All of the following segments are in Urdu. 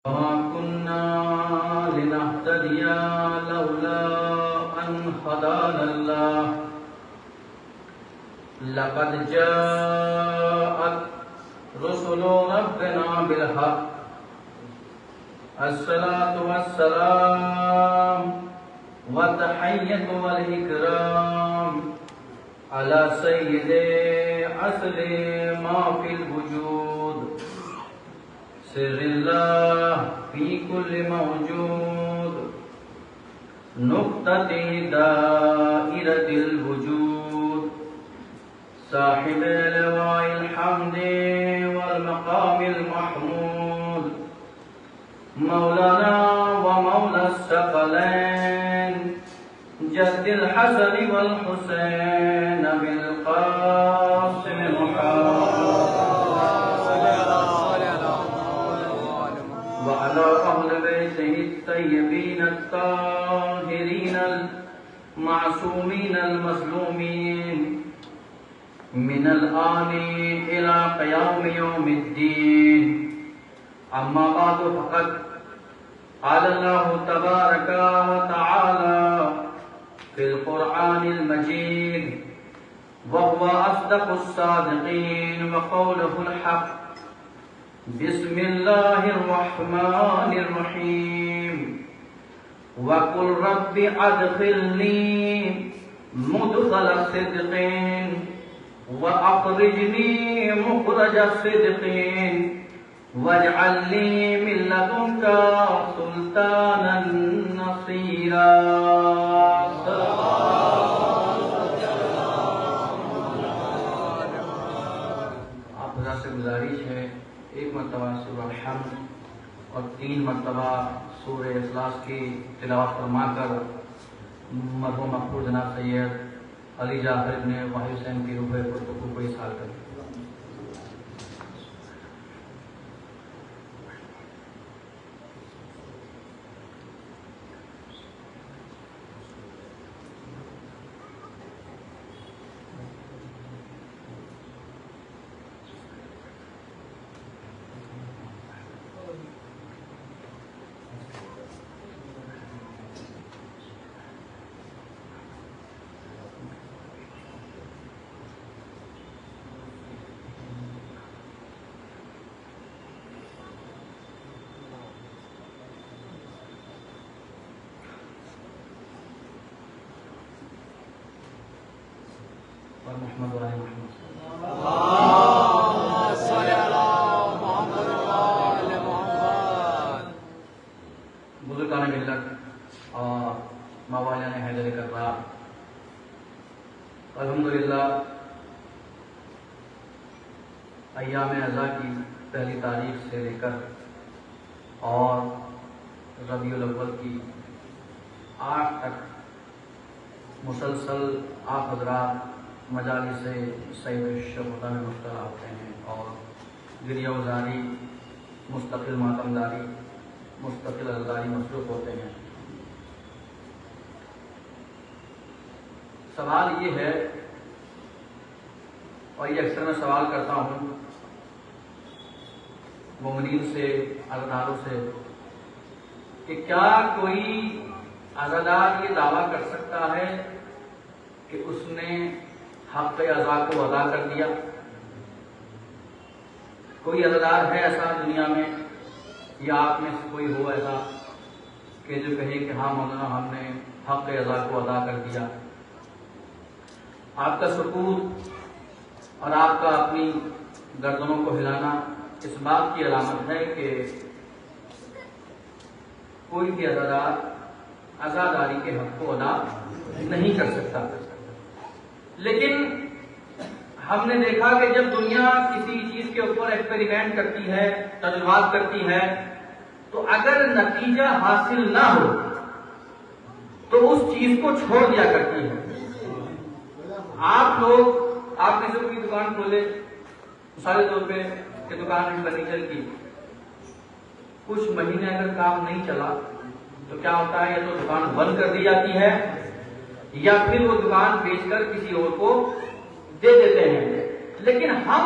وما كنا لنهتدي لولا أن هدانا الله لقد جاءت رسل ربنا بالحق الصلاة والسلام والتحية والإكرام على سيد أصل ما في الوجود سر الله في كل موجود نقطة دائرة الوجود صاحب لواء الحمد والمقام المحمود مولانا ومولى الثقلين جد الحسن والحسين بالقاسم محمد وعلى أهل بيته الطيبين الطاهرين المعصومين المظلومين من الآن إلى قيام يوم الدين أما بعد فقد قال الله تبارك وتعالى في القرآن المجيد وهو أصدق الصادقين وقوله الحق بسم الله الرحمن الرحيم وقل رب أدخلني مدخل صدق وأخرجني مخرج صدق واجعل لي من لدنك سلطانا نصيرا. آپ حضرات سے گزارش ہے ایک مرتبہ سورہ الحمد اور 3 مرتبہ سورہ اخلاص کی تلاوت فرما کر مرحوم مقبول جناب سید علی جعفر ابن واحد حسین کی روح پرتقو کو اظہار کریں. محمد علیہ محمد اللهم صل علی محمد وآل محمد. بزرگان ملت اور موالیان حیدر کرار الحمدللہ ایام اعزا کی پہلی تاریخ سے لے کر اور ربیع الاول کی 8 تک مسلسل آپ حضرات مجالس سید الشہداء میں مبتلا ہوتے ہیں اور گریہ وزاری مستقل ماتمداری مستقل عزاداری مصروف ہوتے ہیں. سوال یہ ہے اور یہ اکثر میں سوال کرتا ہوں مومنین سے عزاداروں سے کہ کیا کوئی عزادار یہ دعویٰ کر سکتا ہے کہ اس نے حق عزا کو ادا کر دیا؟ کوئی عزادار ہے ایسا دنیا میں یا آپ میں سے کوئی ہو ایسا کہ جو کہے کہ ہاں مولانا ہم نے حق عزا کو ادا کر دیا؟ آپ کا سکوت اور آپ کا اپنی گردنوں کو ہلانا اس بات کی علامت ہے کہ کوئی بھی عزادار عزاداری کے حق کو ادا نہیں کر سکتا. لیکن ہم نے دیکھا کہ جب دنیا کسی چیز کے اوپر ایکسپیریمنٹ کرتی ہے، تجربات کرتی ہے، تو اگر نتیجہ حاصل نہ ہو تو اس چیز کو چھوڑ دیا کرتی ہے. آپ لوگ آپ نے کوئی دکان کھولے مثال طور پہ کہ دکان ہے فرنیچر کی، کچھ مہینے اگر کام نہیں چلا تو کیا ہوتا ہے؟ یا تو دکان بند کر دی جاتی ہے یا پھر وہ دکان بیچ کر کسی اور کو دے دیتے ہیں. لیکن ہم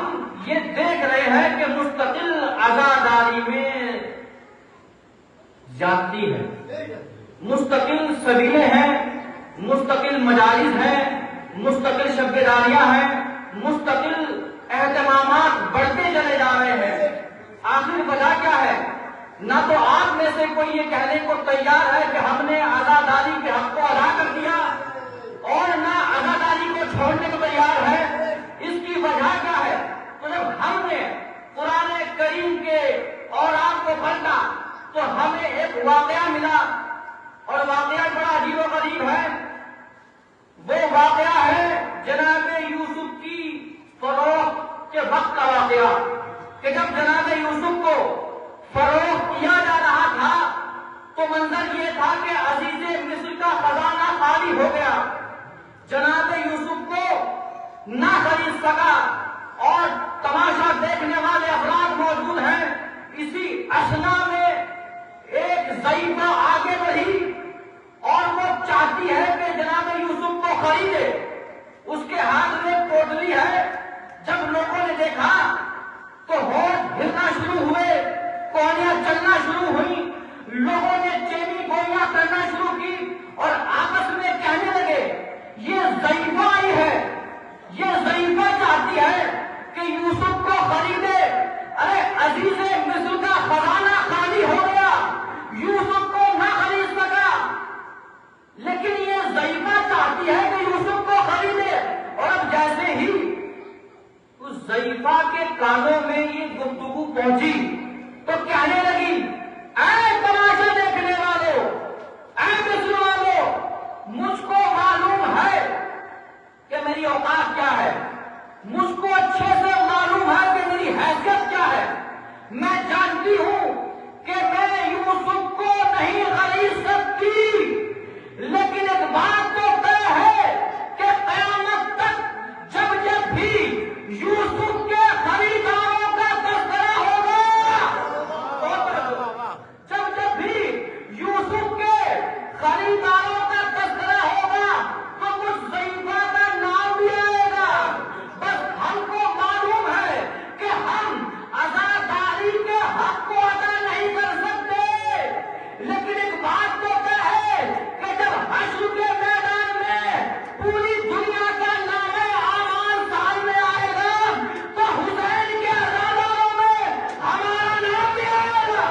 یہ دیکھ رہے ہیں کہ مستقل عزاداری میں جاتی ہے، مستقل سبیلیں ہیں، مستقل مجالس ہیں، مستقل شب بیداریاں ہیں، مستقل اہتمامات بڑھتے چلے جا رہے ہیں۔ آخر وجہ کیا ہے؟ نہ تو آپ میں سے کوئی یہ کہنے کو تیار ہے کہ ہم نے عزاداری کے حق کو ادا کر دیا، اور نہ عزاداری کو چھوڑنے کو تیار ہے۔ اس کی وجہ کیا ہے؟ تو جب ہم نے قرآن کریم کے اور آپ کو پڑھا تو ہمیں ایک واقعہ ملا، اور واقعہ بڑا عجیب و غریب ہے۔ وہ واقعہ ہے جناب یوسف کی فروخت کے وقت کا واقعہ، کہ جب جناب یوسف کو فروخت کیا جا رہا تھا تو منظر یہ تھا کہ عزیز مصر کا خزانہ خالی ہو گیا، جناب یوسف کو نہ خرید سکا، اور تماشا دیکھنے والے افراد موجود ہیں۔ اسی اثنا میں ایک ضعیفہ آگے بڑھی اور وہ چاہتی ہے کہ جناب یوسف کو خریدے، اس کے ہاتھ میں پوٹلی ہے۔ جب لوگوں نے دیکھا تو ہوش ہلنا شروع ہوئے، کوہنیاں چلنا شروع ہوئی، لوگوں نے چینی گوئیاں کرنا شروع کی اور آپس میں کہنے لگے یہ ضعیفہ آئی ہے، یہ ضعیفہ چاہتی ہے کہ یوسف کو خریدے۔ ارے عزیز مصر کا خزانہ خالی ہو گیا، یوسف کو نہ خرید سکا، لیکن یہ ضعیفہ چاہتی ہے کہ یوسف کو خریدے۔ اور اب جیسے ہی اس ضعیفہ کے کانوں میں یہ گفتگو پہنچی تو کہنے لگی اے تماشا دیکھنے والوں، اے مصر والوں، مجھ کو معلوم ہے کہ میری اوقات کیا ہے، مجھ کو اچھے سے معلوم ہے کہ میری حیثیت کیا ہے۔ میں جانتی ہوں کہ میں یوسف کو نہیں خرید سکتی، لیکن ایک بات تو طے ہے کہ قیامت تک جب جب بھی یوسف کے خریداروں کا تذکرہ ہوگا، جب جب بھی یوسف کے خریداروں کا تذکرہ ہوگا تو اس ضعیفہ کا نام بھی آئے گا۔ بس ہم کو معلوم ہے کہ ہم عزاداری کے حق کو ادا نہیں کر سکتے، لیکن ایک بات تو طے ہے کہ جب حشر کے میدان میں پوری دنیا کا نام اعمال سامنے آئے گا تو حسین کے عزاداروں میں ہمارا نام بھی آئے گا۔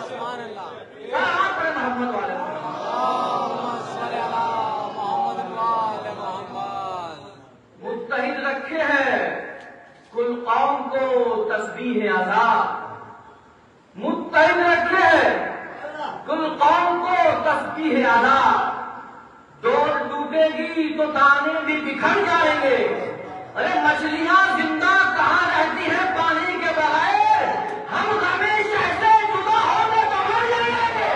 سبحان اللہ۔ کیا آپ پر محمد والے اللهم صل على محمد وآل محمد۔ متحد رکھے ہیں کل قوم کو تسبیح آزاد، متحد رکھے ہیں کل قوم کو تسبیح آزاد۔ ڈور ٹوٹے گی تو دانے بھی بکھر جائیں گے۔ ارے مچھلیاں زندہ کہاں رہتی ہیں پانی کے بغیر، ہم ہمیشہ سے جدا ہونے کو مر جائیں گے۔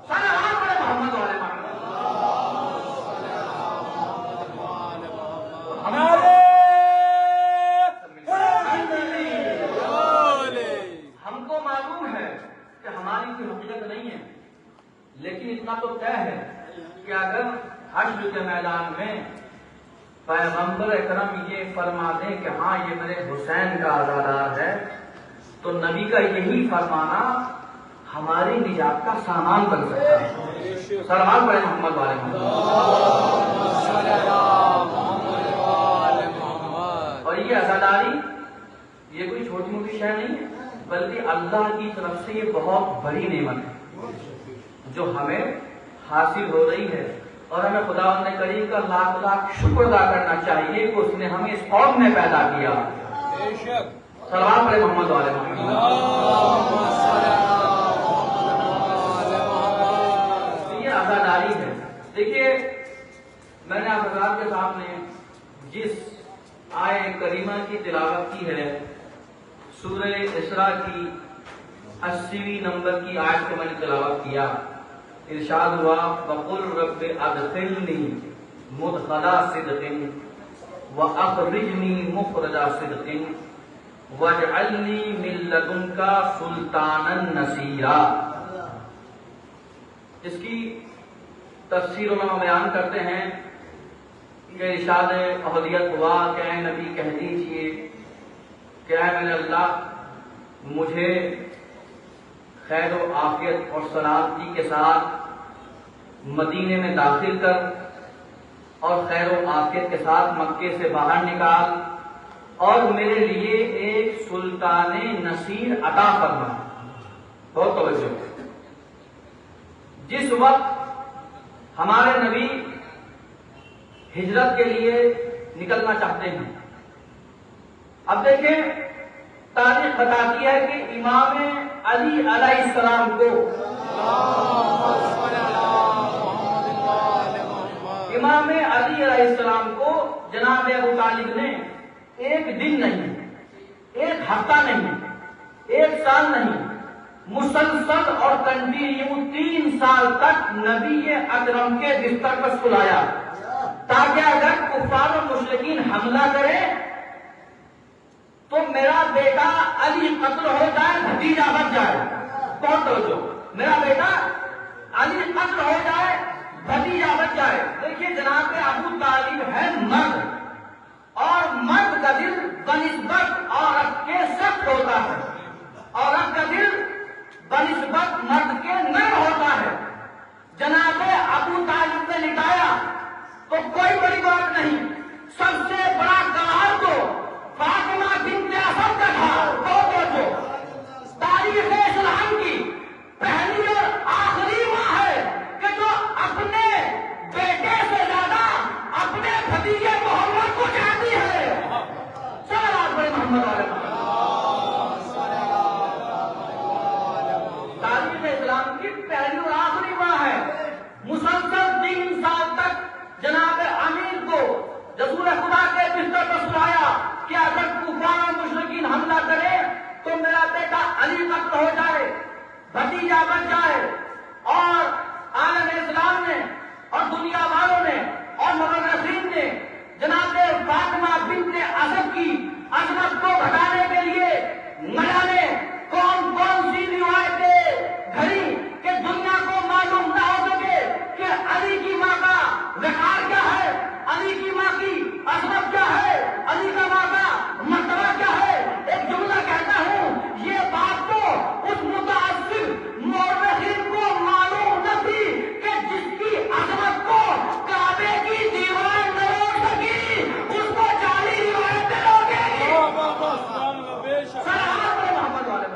صلوات پڑھیں محمد والے محمد۔ ہمارے ہم کو معلوم ہے کہ ہماری کوئی حقیقت نہیں ہے، لیکن اتنا تو طے ہے کہ اگر حشر کے میدان میں پیغمبر اکرم یہ فرما دیں کہ ہاں یہ میرے حسین کا عزادار ہے، تو نبی کا یہی فرمانا ہماری نجات کا سامان بن سکتا ہے۔ صلوات پڑھیں محمد والے محمد۔ اللهم صل على محمد وآل محمد۔ اور یہ عزاداری یہ کوئی چھوٹی موٹی شے نہیں ہے، بلکہ اللہ کی طرف سے یہ بہت بڑی نعمت ہے جو ہمیں حاصل ہو رہی ہے، اور ہمیں خداوند کریم کا لاکھ لاکھ شکر ادا کرنا چاہیے کہ اس نے ہمیں اس قوم میں پیدا کیا۔ بے شک۔ صلوات پڑھیں محمد والے محمد۔ اللهم صل على محمد وآل محمد۔ یہ عزاداری ہے۔ دیکھیے میں نے آپ حضرات کے سامنے جس آیے کریمہ کی تلاوت کی ہے، سورہ اسراء کی 80ویں نمبر کی آیت کو میں نے تلاوت کیا۔ ارشاد ہوا وَقُلْ رَبِّ أَدْخِلْنِي مُدْخَلَ صِدْقٍ وَأَخْرِجْنِي مُخْرَجَ صِدْقٍ وَاجْعَلْنِي مِن لَّدُنْكَ سُلْطَانًا نَصِيرًا۔ اس کی تفسیر میں بیان کرتے ہیں کہ ارشاد احدیت ہوا کہ اے نبی کہہ دیجئے کہ اے میرے اللہ، مجھے خیر و عافیت اور سلامتی کے ساتھ مدینے میں داخل کر اور خیر و عافیت کے ساتھ مکے سے باہر نکال اور میرے لیے ایک سلطان نصیر عطا فرما. بہت توجہ. جس وقت ہمارے نبی ہجرت کے لیے نکلنا چاہتے ہیں، اب دیکھیں تاریخ بتاتی ہے کہ امام علی علیہ السلام کو امام علی علیہ السلام کو جناب ابو طالب نے ایک دن نہیں، ایک ہفتہ نہیں، ایک سال نہیں، مسلسل اور کنٹینیو 3 سال تک نبی اکرم کے بستر پر سلایا تاکہ اگر کفار و مشرکین حملہ کرے تو میرا بیٹا علی قتل ہو جائے، بھتیجا بچ جائے. بہت توجہ. میرا بیٹا علی قتل ہو جائے، بھتیجا بچ جائے. دیکھیے جناب ابو طالب ہے مرد، اور مرد کا دل بنسبت عورت کے سخت ہوتا ہے، عورت کا دل بنسبت مرد کے نرم ہوتا ہے. جناب ابو طالب نے نکایا تو کوئی بڑی بات نہیں، سب سے بڑا گواہ تو فاطمہ بنت اسد کا تھا. بہت جو تاریخ اسلام کی پہلی اور آخری ماں ہے کہ جو اپنے بیٹے سے زیادہ اپنے بھتیجے محمد کو چاہتی ہے. صلوات بڑے محمد والے تاریخ اسلام کی پہلی اور آخری ماں ہے. مسلسل 3 سال تک جناب امیر کو رسول خدا کے بستر پر سلایا کہ اگر کفار و مشرکین حملہ کرے تو میرا بیٹا علی قتل ہو جائے، بھتیجا بچ جائے. اور عالم اسلام نے اور دنیا والوں نے اور مورخین نے جناب فاطمہ بنت اسد کی عظمت کو گھٹانے کے لیے نہ جانے کون کون سی روایتیں گھڑی کہ دنیا کو معلوم نہ ہو سکے کہ علی کی ماں کا وقار کیا ہے، علی کی ماں کی عظمت کیا ہے، علی کا ماں کا مرتبہ کیا ہے. ایک جملہ کہتا ہوں، یہ بات تو اس متعصب مورخین کو معلوم نہ تھی کہ جس کی عظمت کو کعبے کی دیوار نہ روک سکی اس کو 40 روایتیں روکے گی. صلوات محمد والے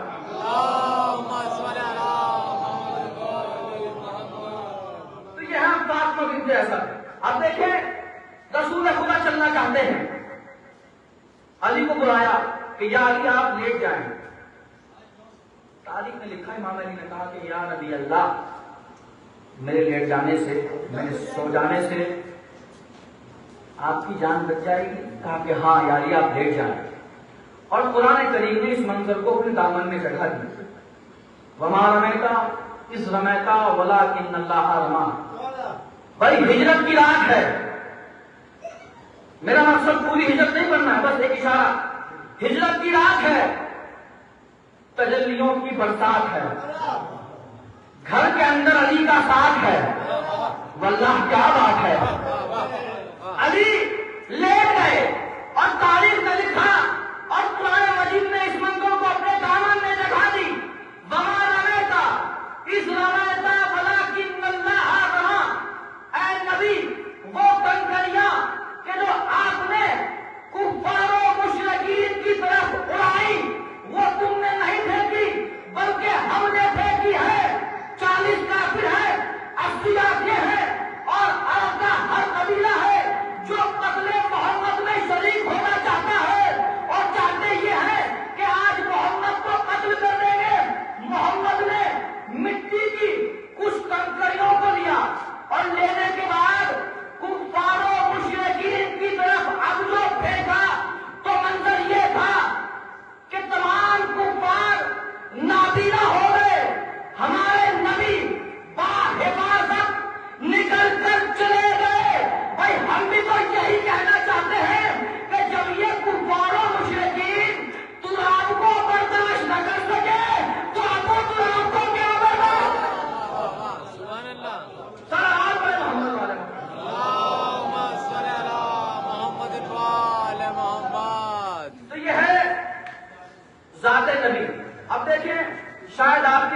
تو یہ ہم فاطمہ بنت اسد. اب دیکھیں رسول خدا چلنا چاہتے ہیں، علی کو بلایا کہ یا علی آپ لیٹ جائیں. تاریخ نے لکھا، امام علی نے کہا کہ یا نبی اللہ میرے لیٹ جانے سے، میرے سو جانے سے آپ کی جان بچ جائے گی. کہا کہ ہاں یا علی آپ لیٹ جائیں. اور قرآن کریم نے اس منظر کو اپنے دامن میں چڑھا دیا. وما رمیتا اس رمیتا ولکن اللہ رما. بھائی ہجرت کی رات ہے، میرا مقصد پوری ہجرت نہیں کرنا ہے، بس ایک اشارہ. ہجرت کی رات ہے، تجلیوں کی برسات ہے، گھر کے اندر علی کا ساتھ ہے. واللہ کیا بات ہے. علی لیٹ گئے اور تاریخ نے لکھا اور قرآن مجید نے اس منظر کو اپنے دامن میں دکھا دی. وما رمیتا اس رمیتا ولکن اللہ رما. اے نبی وہ کنکریاں کہ جو آپ نے کفار و مشرکین کی طرف اڑائی وہ تم نے نہیں پھینکی بلکہ ہم نے پھینکی ہے. 40 کافر ہے، 80 آتے ہیں اور عرب کا ہر قبیلہ ہے جو قتل محمد میں شریک ہونا چاہتا ہے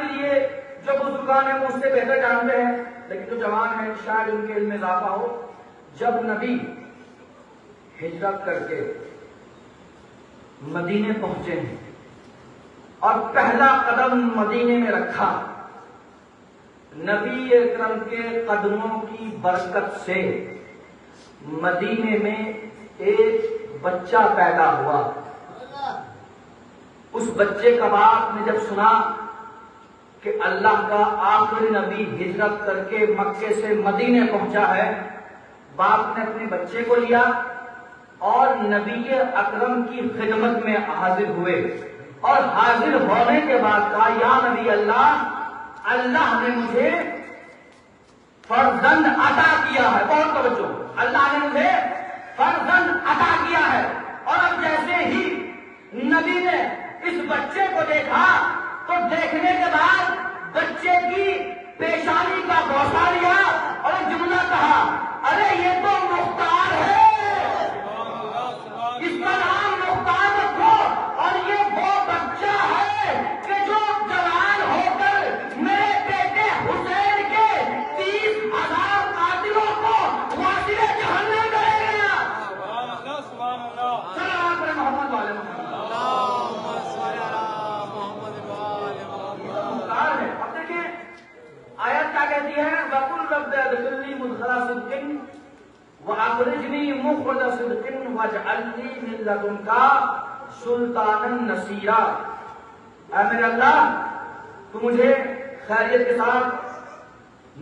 کے لیے جو بزرگان ہیں وہ اس سے بہتر جانتے ہیں، لیکن جو جوان ہیں شاید ان کے علم میں اضافہ ہو. جب نبی ہجرت کر کے مدینے پہنچے ہیں اور پہلا قدم مدینے میں رکھا، نبی اکرم کے قدموں کی برکت سے مدینے میں ایک بچہ پیدا ہوا. اس بچے کا باپ نے جب سنا کہ اللہ کا آخری نبی ہجرت کر کے مکے سے مدینے پہنچا ہے، باپ نے اپنے بچے کو لیا اور نبی اکرم کی خدمت میں حاضر ہوئے، اور حاضر ہونے کے بعد کہا یا نبی اللہ، اللہ نے مجھے فرزند عطا کیا ہے. بہت توجہ، اللہ نے مجھے فرزند عطا کیا ہے. اور اب جیسے ہی نبی نے اس بچے کو دیکھا تو دیکھنے کے بعد بچے کی پیشانی کا بوسہ لیا اور ایک جملہ کہا، ارے یہ تو مختار ہے، اس کا نام مختار رکھو. اور یہ وہ بچہ ہے کہ جو جوان ہو کر میرے بیٹے حسین کے 30,000 قاتلوں کو واصل جہنم کرے گا. سلام پر محمد والے محمد. اب دیکھیں آیت کیا کہتی ہے، وَقُلْ رَبِّ ادْخِلْنِي مُدْخَلَ صِدْقٍ وَأَخْرِجْنِي مُخْرَجَ صِدْقٍ وَاجْعَلْ لِي مِن لَّدُنكَ سُلْطَانًا نَصِيرًا. اے میرے اللہ، تو مجھے خیریت کے ساتھ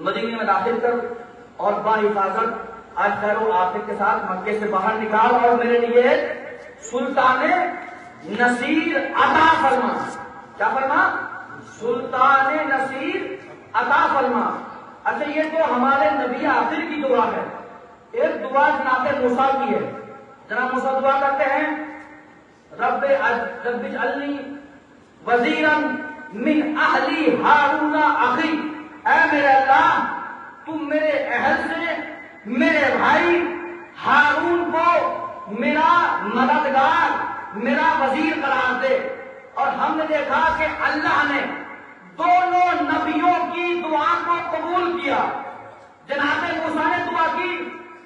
مدینے میں داخل کر اور باحفاظت آج خیر و عافیت کے ساتھ مکے سے باہر نکال اور میرے لیے سلطان نصیر عطا فرما. کیا فرما؟ سلطان نصیر عطا فرما. اچھا یہ تو ہمارے نبی آخر کی دعا ہے. ایک دعا جناب موسیٰ کی ہے. جناب موسیٰ دعا کرتے ہیں رب اجعلنی وزیرا من اہلی ہارون اخی. اے میرے اللہ، تم میرے اہل سے میرے بھائی ہارون کو میرا مددگار، میرا وزیر قرار دے. اور ہم نے دیکھا کہ اللہ نے دونوں نبیوں کی دعا کو قبول کیا. جناب موسیٰ نے دعا کی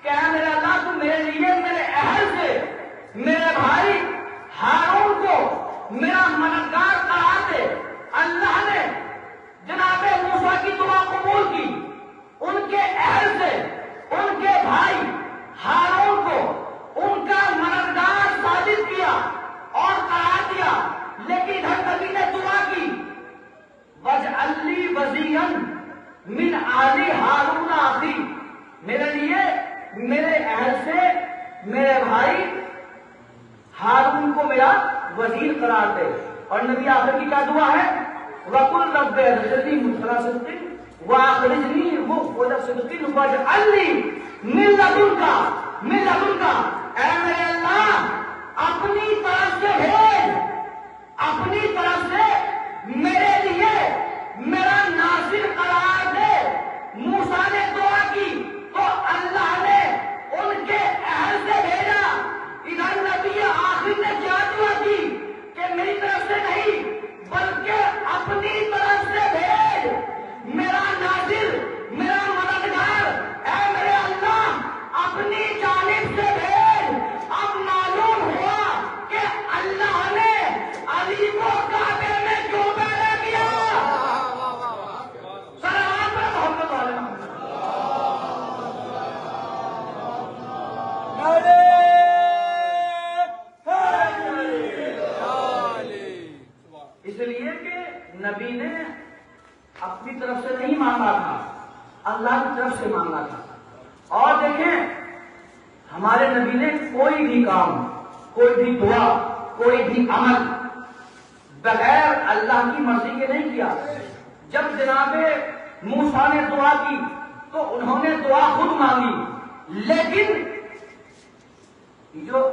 کہ اے میرے اللہ، تم میرے لیے میرے اہل سے میرے بھائی ہارون کو میرا مددگار قرار دے. اللہ نے جناب موسیٰ کی دعا قبول کی، ان کے اہل سے ان کے بھائی ہارون کو ان کا مددگار ثابت کیا اور قرار دیا. لیکن ادھر نبی نے دعا کی وَاجْعَلْ لِي وَزِيرًا مِنْ آلِ ہارون اخی. میرے لیے میرے اہل سے میرے بھائی ہارون کو میرا وزیر قرار دے. اور نبی آخر کی کیا دعا ہے؟ وَقُلْ رَبِّ ادْخِلْنِي مُدْخَلَ صِدْقٍ وَأَخْرِجْنِي مُخْرَجَ صِدْقٍ وَاجْعَلْ لِي مِن لَّدُنكَ. اے میرے اللہ، اپنی طرف سے بھیج، اپنی طرف سے میرے لیے میرا ناصر قرار دے. موسیٰ نے دعا کی تو اللہ نے ان کے اہل سے بھیجا. ادھر نبی آخر نے کیا دعا کی کہ میری طرف سے نہیں بلکہ اپنی طرف سے بھیج میرا ناصر، میرا مددگار. اے میرے اللہ، اپنی جانب سے بھیج. اب معلوم ہوا کہ اللہ نے علی کو کعبے میں کیوں پیدا کیا. سلام پر محمد والے محمد. اس لیے کہ نبی نے اپنی طرف سے نہیں مانگا تھا، اللہ کی طرف سے مانگا تھا. اور دیکھیں ہمارے نبی نے کوئی بھی کام، کوئی بھی دعا، کوئی بھی عمل بغیر اللہ کی مرضی کے نہیں کیا. جب جناب موسیٰ نے دعا کی تو انہوں نے دعا خود مانگی، لیکن جو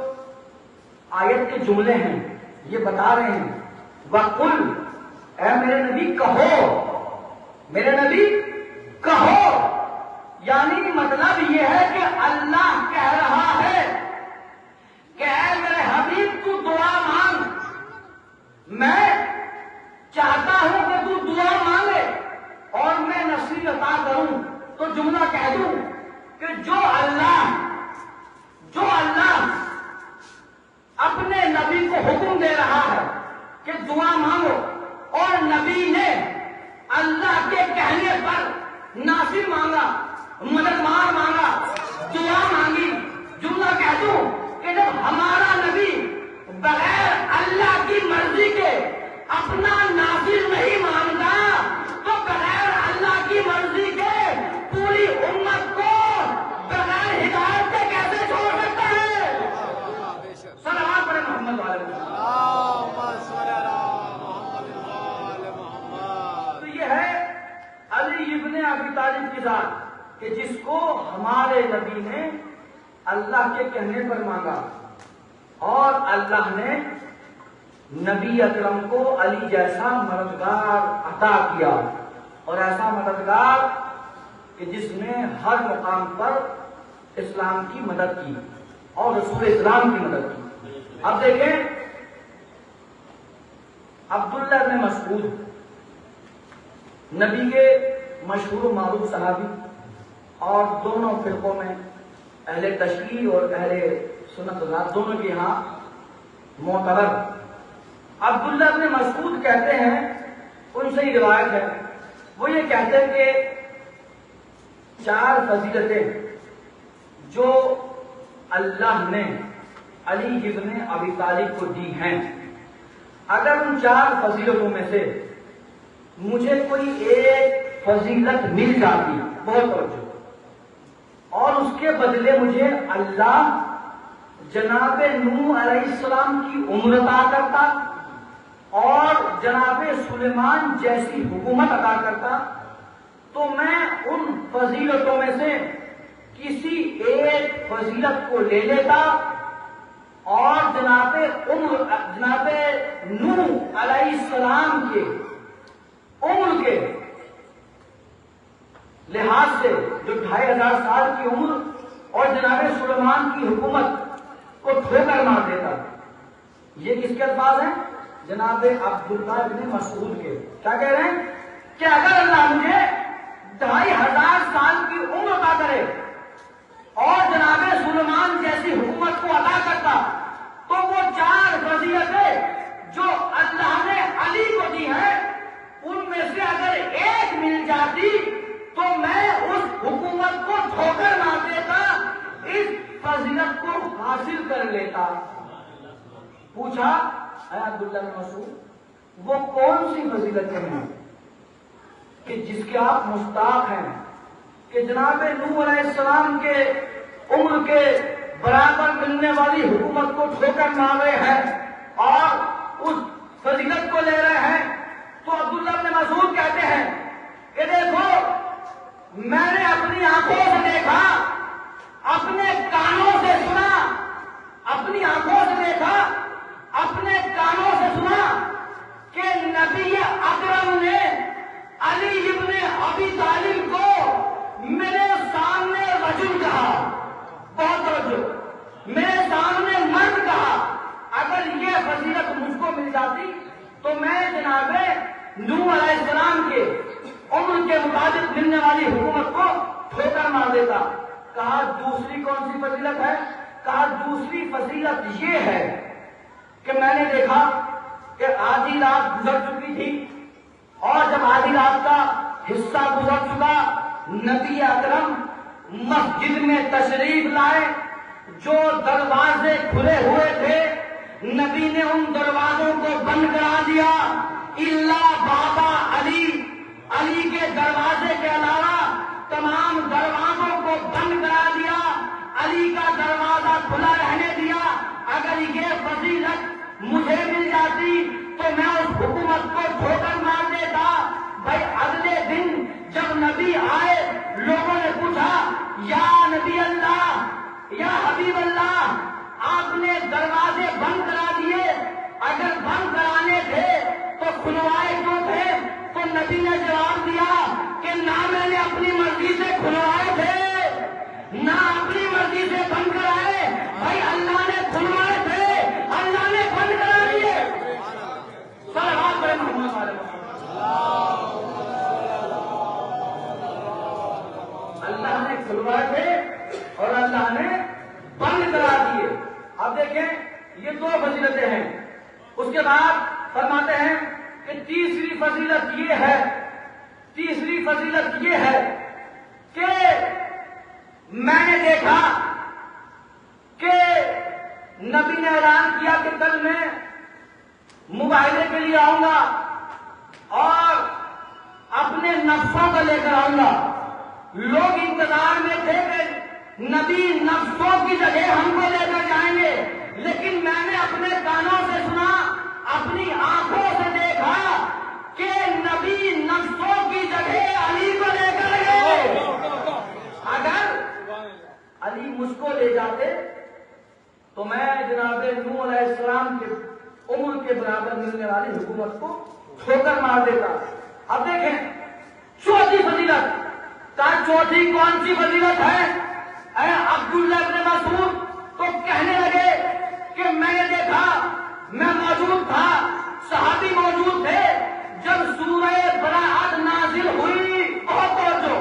آیت کے جملے ہیں یہ بتا رہے ہیں وَقُلْ، اے میرے نبی کہو، میرے نبی کہو. یعنی مطلب یہ ہے کہ اللہ کہہ رہا ہے کہ اے میرے حبیب تو دعا مانگ. میں چاہتا ہوں کہ تو دعا مانگ جملہ کہہ دوں کہ جو اللہ اپنے نبی کو حکم دے رہا ہے کہ دعا مانگو، اور نبی نے اللہ کے کہنے پر ناصر مانگا، مددگار مانگا، دعا مانگی، جملہ کہہ دوں کہ جب ہمارا نبی بغیر اللہ کی مرضی کے اپنا ناصر نہیں مانگتا تو بغیر اللہ کی مرضی کے پوری امت کو بغیر ہدایت کے کیسے چھوڑ سکتا ہے؟ صلوات پڑھیں محمد والے تو یہ ہے علی ابن ابی طالب کی ذات کہ جس کو ہمارے نبی نے اللہ کے کہنے پر مانگا، اور اللہ نے نبی اکرم کو علی جیسا مددگار عطا کیا، اور ایسا مددگار کہ جس نے ہر مقام پر اسلام کی مدد کی اور رسول اسلام کی مدد کی۔ اب دیکھیں عبداللہ بن مسعود نبی کے مشہور و معروف صحابی، اور دونوں فرقوں میں اہل تشیع اور اہل سنت حضرات دونوں کے یہاں معتبر عبداللہ بن مسعود کہتے ہیں، ان سے ہی روایت ہے، وہ یہ کہتے ہیں کہ 4 فضیلتیں جو اللہ نے علی ابن ابی طالب کو دی ہیں، اگر ان 4 فضیلتوں میں سے مجھے کوئی ایک فضیلت مل جاتی، بہت توجہ، اور اس کے بدلے مجھے اللہ جناب نوح علیہ السلام کی عمر عطا کرتا اور جناب سلیمان جیسی حکومت عطا کرتا، تو میں ان فضیلتوں میں سے کسی ایک فضیلت کو لے لیتا اور جناب نوح علیہ السلام کے عمر کے لحاظ سے جو 2500 سال کی عمر اور جناب سلیمان کی حکومت کو ٹھوکر مار دیتا۔ یہ کس کے الفاظ ہیں؟ جناب عبداللہ بن مسعود کے۔ کیا کہہ رہے ہیں کہ اگر اللہ مجھے 2500 سال کی عمر عطا کرے اور جناب سلیمان جیسی حکومت کو عطا کرتا، تو وہ 4 فضیلتیں جو اللہ نے علی کو دی ہیں ان میں سے اگر ایک مل جاتی تو میں اس حکومت کو ٹھوکر مار دیتا، اس فضیلت کو حاصل کر لیتا۔ پوچھا اے عبداللہ بن مسعود، وہ کون سی فضیلتیں ہیں کہ جس کے آپ مستحق ہیں کہ جناب نوح علیہ السلام کے عمر کے برابر ملنے والی حکومت کو ٹھوکر مار رہے ہیں اور اس فضیلت کو لے رہے ہیں؟ تو عبداللہ بن مسعود کہتے ہیں کہ دیکھو، میں نے اپنی آنکھوں سے دیکھا، اپنے کانوں سے سنا، اپنی آنکھوں سے دیکھا، اپنے کانوں سے سنا کہ نبی اکرم نے علی ابن ابی طالب کو میرے سامنے رجل کہا، بہت توجہ، میرے سامنے مرد کہا۔ اگر یہ فضیلت مجھ کو مل جاتی تو میں جناب نوح علیہ السلام کے عمر کے مطابق ملنے والی حکومت کو ٹھوکر مار دیتا۔ کہا دوسری کون سی فضیلت ہے؟ کہا دوسری فضیلت یہ ہے کہ میں نے دیکھا کہ آدھی رات گزر چکی تھی، اور جب آدھی رات کا حصہ گزر چکا، نبی اکرم مسجد میں تشریف لائے، جو دروازے کھلے ہوئے تھے نبی نے ان دروازوں کو بند کرا دیا، الا بابا علی، علی کے دروازے کے علاوہ تمام دروازوں کو بند کرا دیا، علی کا دروازہ کھلا رہنے دیا۔ اگر یہ فضیلت مجھے مل جاتی تو میں اس حکومت کو ٹھوکر مار دیتا۔ بھائی اگلے دن جب نبی آئے، لوگوں نے پوچھا یا نبی اللہ، یا حبیب اللہ، آپ نے دروازے بند کرا دیے، اگر بند کرانے تھے تو کھلوائے کیوں تھے؟ تو نبی نے جواب دیا کہ نہ میں نے اپنی مرضی سے کھلوائے تھے، نہ اپنی مرضی سے بند کرائے، بھائی اللہ نے کھلوائے تھے، اللہ نے بند کرا دیے۔ صلوات پڑھیں محمد صلی اللہ علیہ وسلم۔ کھلوائے تھے اور اللہ نے بند کرا دیے. اب دیکھیں یہ 2 فضیلتیں ہیں. اس کے بعد فرماتے ہیں کہ تیسری فضیلت یہ ہے کہ میں نے دیکھا کہ نبی نے اعلان کیا کہ کل میں مباہلے کے لیے آؤں گا اور اپنے نفسوں کو لے کر آؤں گا. لوگ انتظار میں تھے کہ نبی نفسوں کی جگہ ہم کو لے کر جائیں گے، لیکن میں نے اپنے کانوں سے سنا، اپنی آنکھوں سے دیکھا کہ نبی نفسوں کی جگہ علی کو لے کر گئے. اگر علی مجھ کو لے جاتے تو میں جناب نوح علیہ السلام کے عمر کے برابر ملنے والی حکومت کو ٹھوکر مار دیتا. اب دیکھیں چوتھی فضیلت، چوتھی کون سی فضیلت ہے؟ اے عبداللہ ابن مسعود تو کہنے لگے کہ میں نے دیکھا، میں موجود تھا، صحابی موجود تھے جب سورہ براءت نازل ہوئی. بہت توجہ،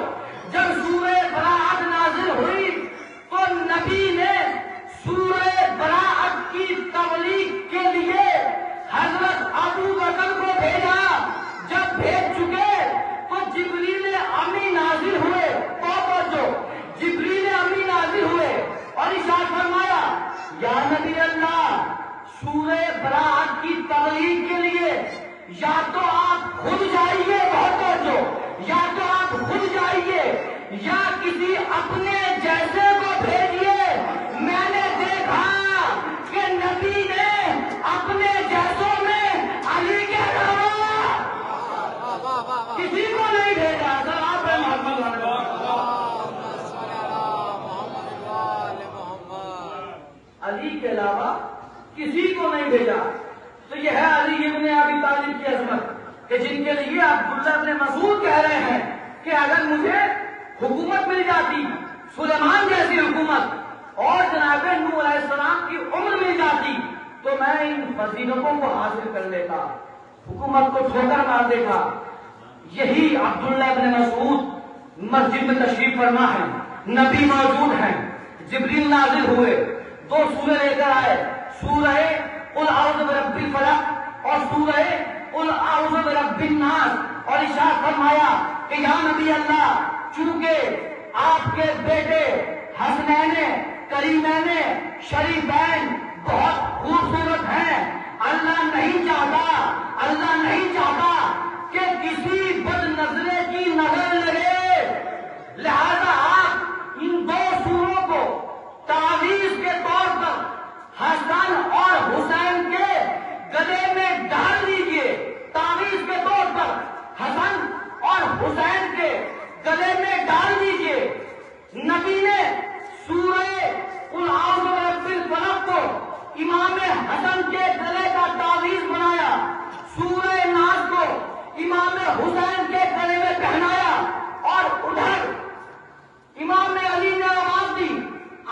جب سورہ براءت نازل ہوئی تو نبی نے سورہ براءت کی تبلیغ کے لیے حضرت ابو بکر کو بھیجا. جب بھیج چکے تو جبریل امی نازل ہوئے. بہت جو جبریل امی نازل ہوئے اور ارشاد فرمایا یا نبی اللہ، سورہ براءت کی تبلیغ کے لیے یا تو آپ خود جائیے، بہت جو یا تو آپ خود جائیے یا کسی اپنے جیسے کو بھیجیے. میں نے دیکھا کہ نبی نے اپنے جیسوں میں علی کے علاوہ کسی کو نہیں بھیجا. سلام ہے محمد علی کے علاوہ کسی کو نہیں بھیجا. تو یہ ہے علی ابن ابی طالب کی عظمت کہ جن کے لیے عبداللہ ابن مسعود کہہ رہے ہیں کہ اگر مجھے حکومت مل جاتی، سلیمان جیسی حکومت اور جناب نوح علیہ السلام کی عمر مل جاتی تو میں ان فضیلتوں کو حاصل کر لیتا، حکومت کو ٹھوکر مار دیتا. یہی عبداللہ ابن مسعود مسجد میں تشریف فرما ہے، نبی موجود ہیں، جبریل نازل ہوئے، 2 سورے لے کر آئے، سورہ قل اعوذ برب الفلق اور سورہ قل اعوذ برب الناس، اور ارشاد فرمایا کہ یا نبی اللہ، چونکہ آپ کے بیٹے حسنین کریمین شریفین بہت خوبصورت ہیں، اللہ نہیں چاہتا کہ کسی بد نظرے کی نظر لگے، لہذا آپ ان 2 سوروں کو تعویذ کے طور پر حسن اور حسین کے گلے میں ڈال دیجیے. تعویذ کے طور پر حسن اور حسین کے گلے میں ڈال دیجیے. نبی نے سورہ قل اعوذ برب الفلق کو امام حسن کے گلے کا تعویذ بنایا، سورہ ناس کو امام حسین کے گلے میں پہنایا، اور ادھر امام علی نے آواز دی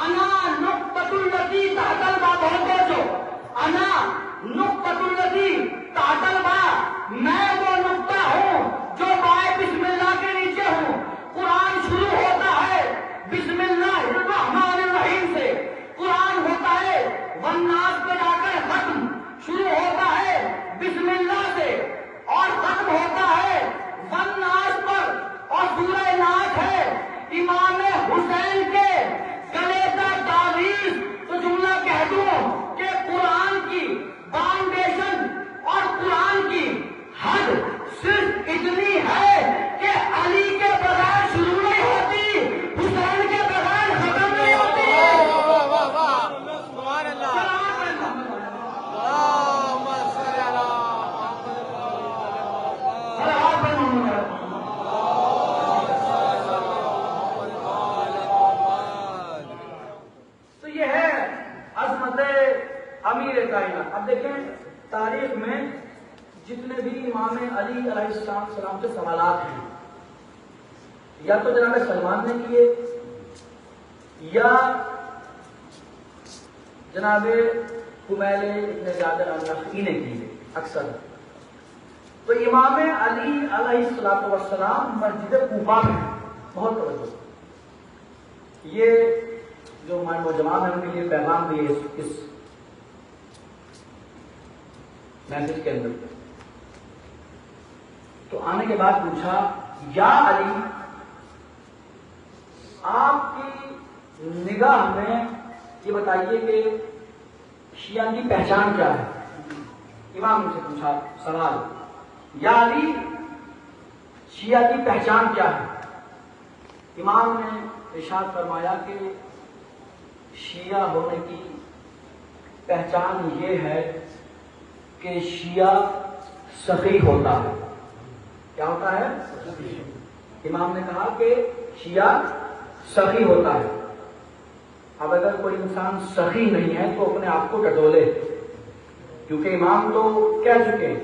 انا نقطۃ التی تحت الباب، جو انا نقطۃ التی تحت الباب، میں وہ نقطہ ہوں جو بائے بسم اللہ کے نیچے ہوں. قرآن شروع ہوتا ہے بسم اللہ الرحمن الرحیم سے، قرآن ہوتا ہے والناس پہ جا کر ختم، شروع ہوتا ہے بسم اللہ سے اور ختم ہوتا ہے والناس پر، اور سورہ ناس ہے امام حسین کے گلے کا تعویذ. تو جملہ کہہ دوں کہ قرآن کی فاؤنڈیشن اور قرآن کی حد صرف اتنی ہے کہ علی کے بغیر شروع نہیں ہوتی، حسین کے بغیر ختم نہیں ہوتی. تو یہ ہے عظمت امیر کائنات. اب دیکھیں تاریخ میں جتنے بھی امام علی علیہ السلام سے سوالات ہیں، یا تو جناب سلمان نے کیے یا جناب کمیل ابن زیاد النخعی نے کیے اکثر. تو امام علی علیہ السلام مسجد کوفہ میں، بہت توجہ، یہ جو ہمارے نوجوان ہیں ان کے لیے پیغام بھی ہے اس میسج کے اندر. تو آنے کے بعد پوچھا یا علی آپ کی نگاہ میں یہ بتائیے کہ شیعہ کی پہچان کیا ہے. امام نے سے پوچھا سوال یا علی شیعہ کی پہچان کیا ہے. امام نے ارشاد فرمایا کہ شیعہ ہونے کی پہچان یہ ہے کہ شیعہ سخی ہوتا ہے. کیا ہوتا ہے؟ امام نے کہا کہ شیعہ سخی ہوتا ہے. اب اگر کوئی انسان سخی نہیں ہے تو اپنے آپ کو ٹٹولے، کیونکہ امام تو کہہ چکے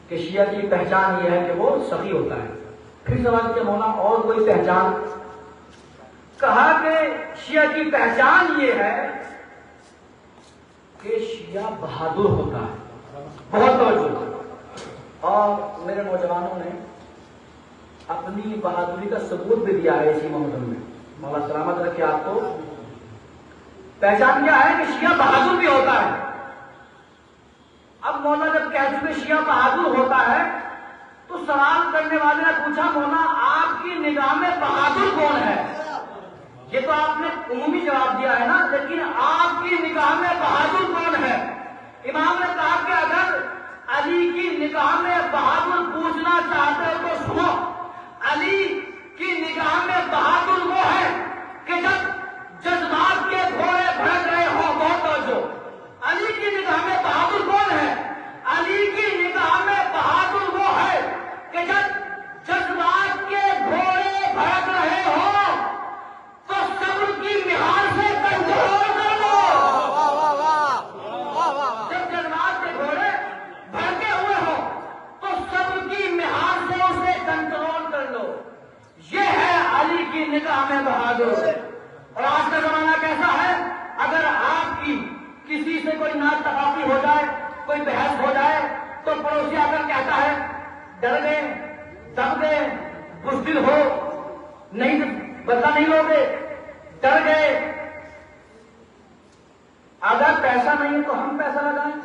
کہ شیعہ کی پہچان یہ ہے کہ وہ سخی ہوتا ہے. پھر سوال کیا مولا اور کوئی پہچان؟ کہا کہ شیعہ کی پہچان یہ ہے کہ شیعہ بہادر ہوتا ہے. بہت توجہ. اور میرے نوجوانوں نے اپنی بہادری کا ثبوت بھی دیا ہے اسی محرم میں. مولا سلامت رکھے آپ کو. پہچان کیا ہے کہ شیعہ بہادر بھی ہوتا ہے. اب مولا جب کہہ چکے شیعہ بہادر ہوتا ہے تو سوال کرنے والے نے پوچھا مولا آپ کی نگاہ میں بہادر کون ہے؟ یہ تو آپ نے عمومی جواب دیا ہے نا، لیکن آپ کی نگاہ میں بہادر کون ہے؟ امام نے کہا کہ اگر علی کی نگاہ میں بہادر پوچھنا چاہتے ہو تو سنو. علی کی نگاہ میں بہادر وہ ہے کہ جب جذبات کے گھوڑے بھڑک رہے ہوں. بہت توجہ. علی کی نگاہ میں بہادر کون ہے؟ علی کی نگاہ میں بہادر وہ ہے کہ جب جذبات کے گھوڑے بھڑک رہے ہوں تو صبر کی مہار سے کنٹرول کر لو. جب جذبات کے گھوڑے بھڑکے ہوئے ہوں تو صبر کی مہار سے اسے کنٹرول کر لو. یہ ہے علی کی نگاہ میں بہادر. اور آج کا زمانہ کیسا ہے؟ اگر آپ کی کسی سے کوئی ناتفاقی ہو جائے، کوئی بحث ہو جائے تو پڑوسی آ کر کہتا ہے ڈر گئے، دب گئے، بزدل ہو، نہیں بدلہ نہیں لوگے، ڈر گئے. اگر پیسہ نہیں ہے تو ہم پیسہ لگائیں،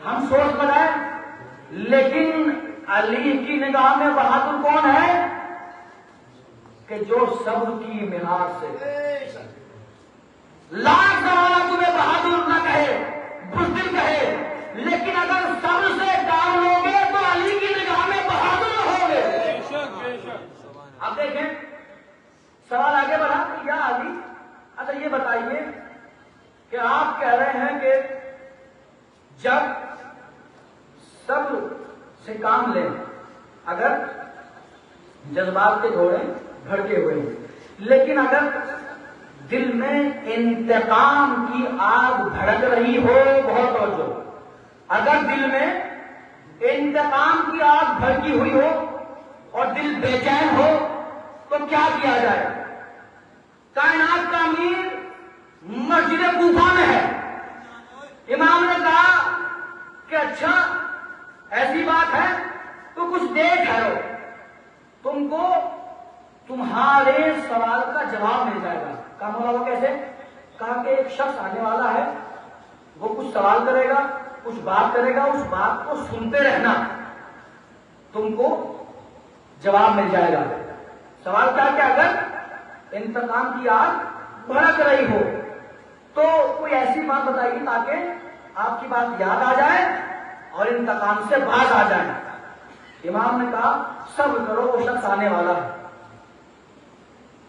ہم سوچ بنائیں. لیکن علی کی نگاہ میں بہادر کون ہے کہ جو صبر کی مہار سے لاکھ زمانہ تمہیں بہادر نہ کہے، بزدل کہے، لیکن اگر صبر سے کام لوگے تو علی کی نگاہ میں بہادر ہوگے. اب دیکھیں سوال آگے بڑھا کہ یا علی اچھا یہ بتائیے کہ آپ کہہ رہے ہیں کہ جب صبر سے کام لیں اگر جذبات کے گھوڑے بھڑکے ہوئے ہیں، لیکن اگر دل میں انتقام کی آگ بھڑک رہی ہو. بہت توجہ. اگر دل میں انتقام کی آگ بھڑکی ہوئی ہو اور دل بے چین ہو تو کیا کیا جائے؟ کائنات کا امیر مسجد کوفہ میں ہے. امام نے کہا کہ اچھا ایسی بات ہے تو کچھ دیر ٹھہرو، تم کو تمہارے سوال کا جواب مل جائے گا. کہا مولا وہ کیسے؟ کہا کہ ایک شخص آنے والا ہے، وہ کچھ سوال کرے گا، کچھ بات کرے گا، اس بات کو سنتے رہنا، تم کو جواب مل جائے گا. سوال کیا کہ اگر انتقام کی آگ بھڑک رہی ہو تو کوئی ایسی بات بتائیے تاکہ آپ کی بات یاد آ جائے اور انتقام سے باز آ جائے. امام نے کہا صبر کرو، وہ شخص آنے والا ہے.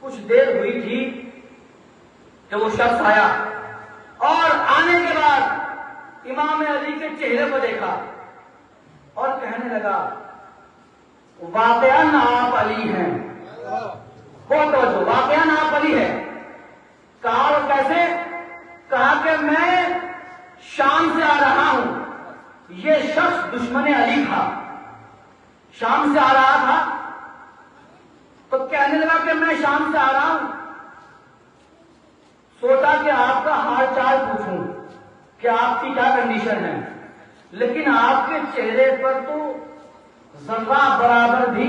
کچھ دیر ہوئی تھی کہ وہ شخص آیا اور آنے کے بعد امام علی کے چہرے کو دیکھا اور کہنے لگا واقعاً آپ علی ہیں. بہت توجہ. واقعاً آپ علی ہیں. کہا وہ کیسے؟ کہا کہ میں شام سے آ رہا ہوں. یہ شخص دشمن علی تھا، شام سے آ رہا تھا تو کہنے لگا کہ میں شام سے آ رہا ہوں، سوچا کہ آپ کا حال چال پوچھوں کہ آپ کی کیا کنڈیشن ہے. لیکن آپ کے چہرے پر تو ذرہ برابر بھی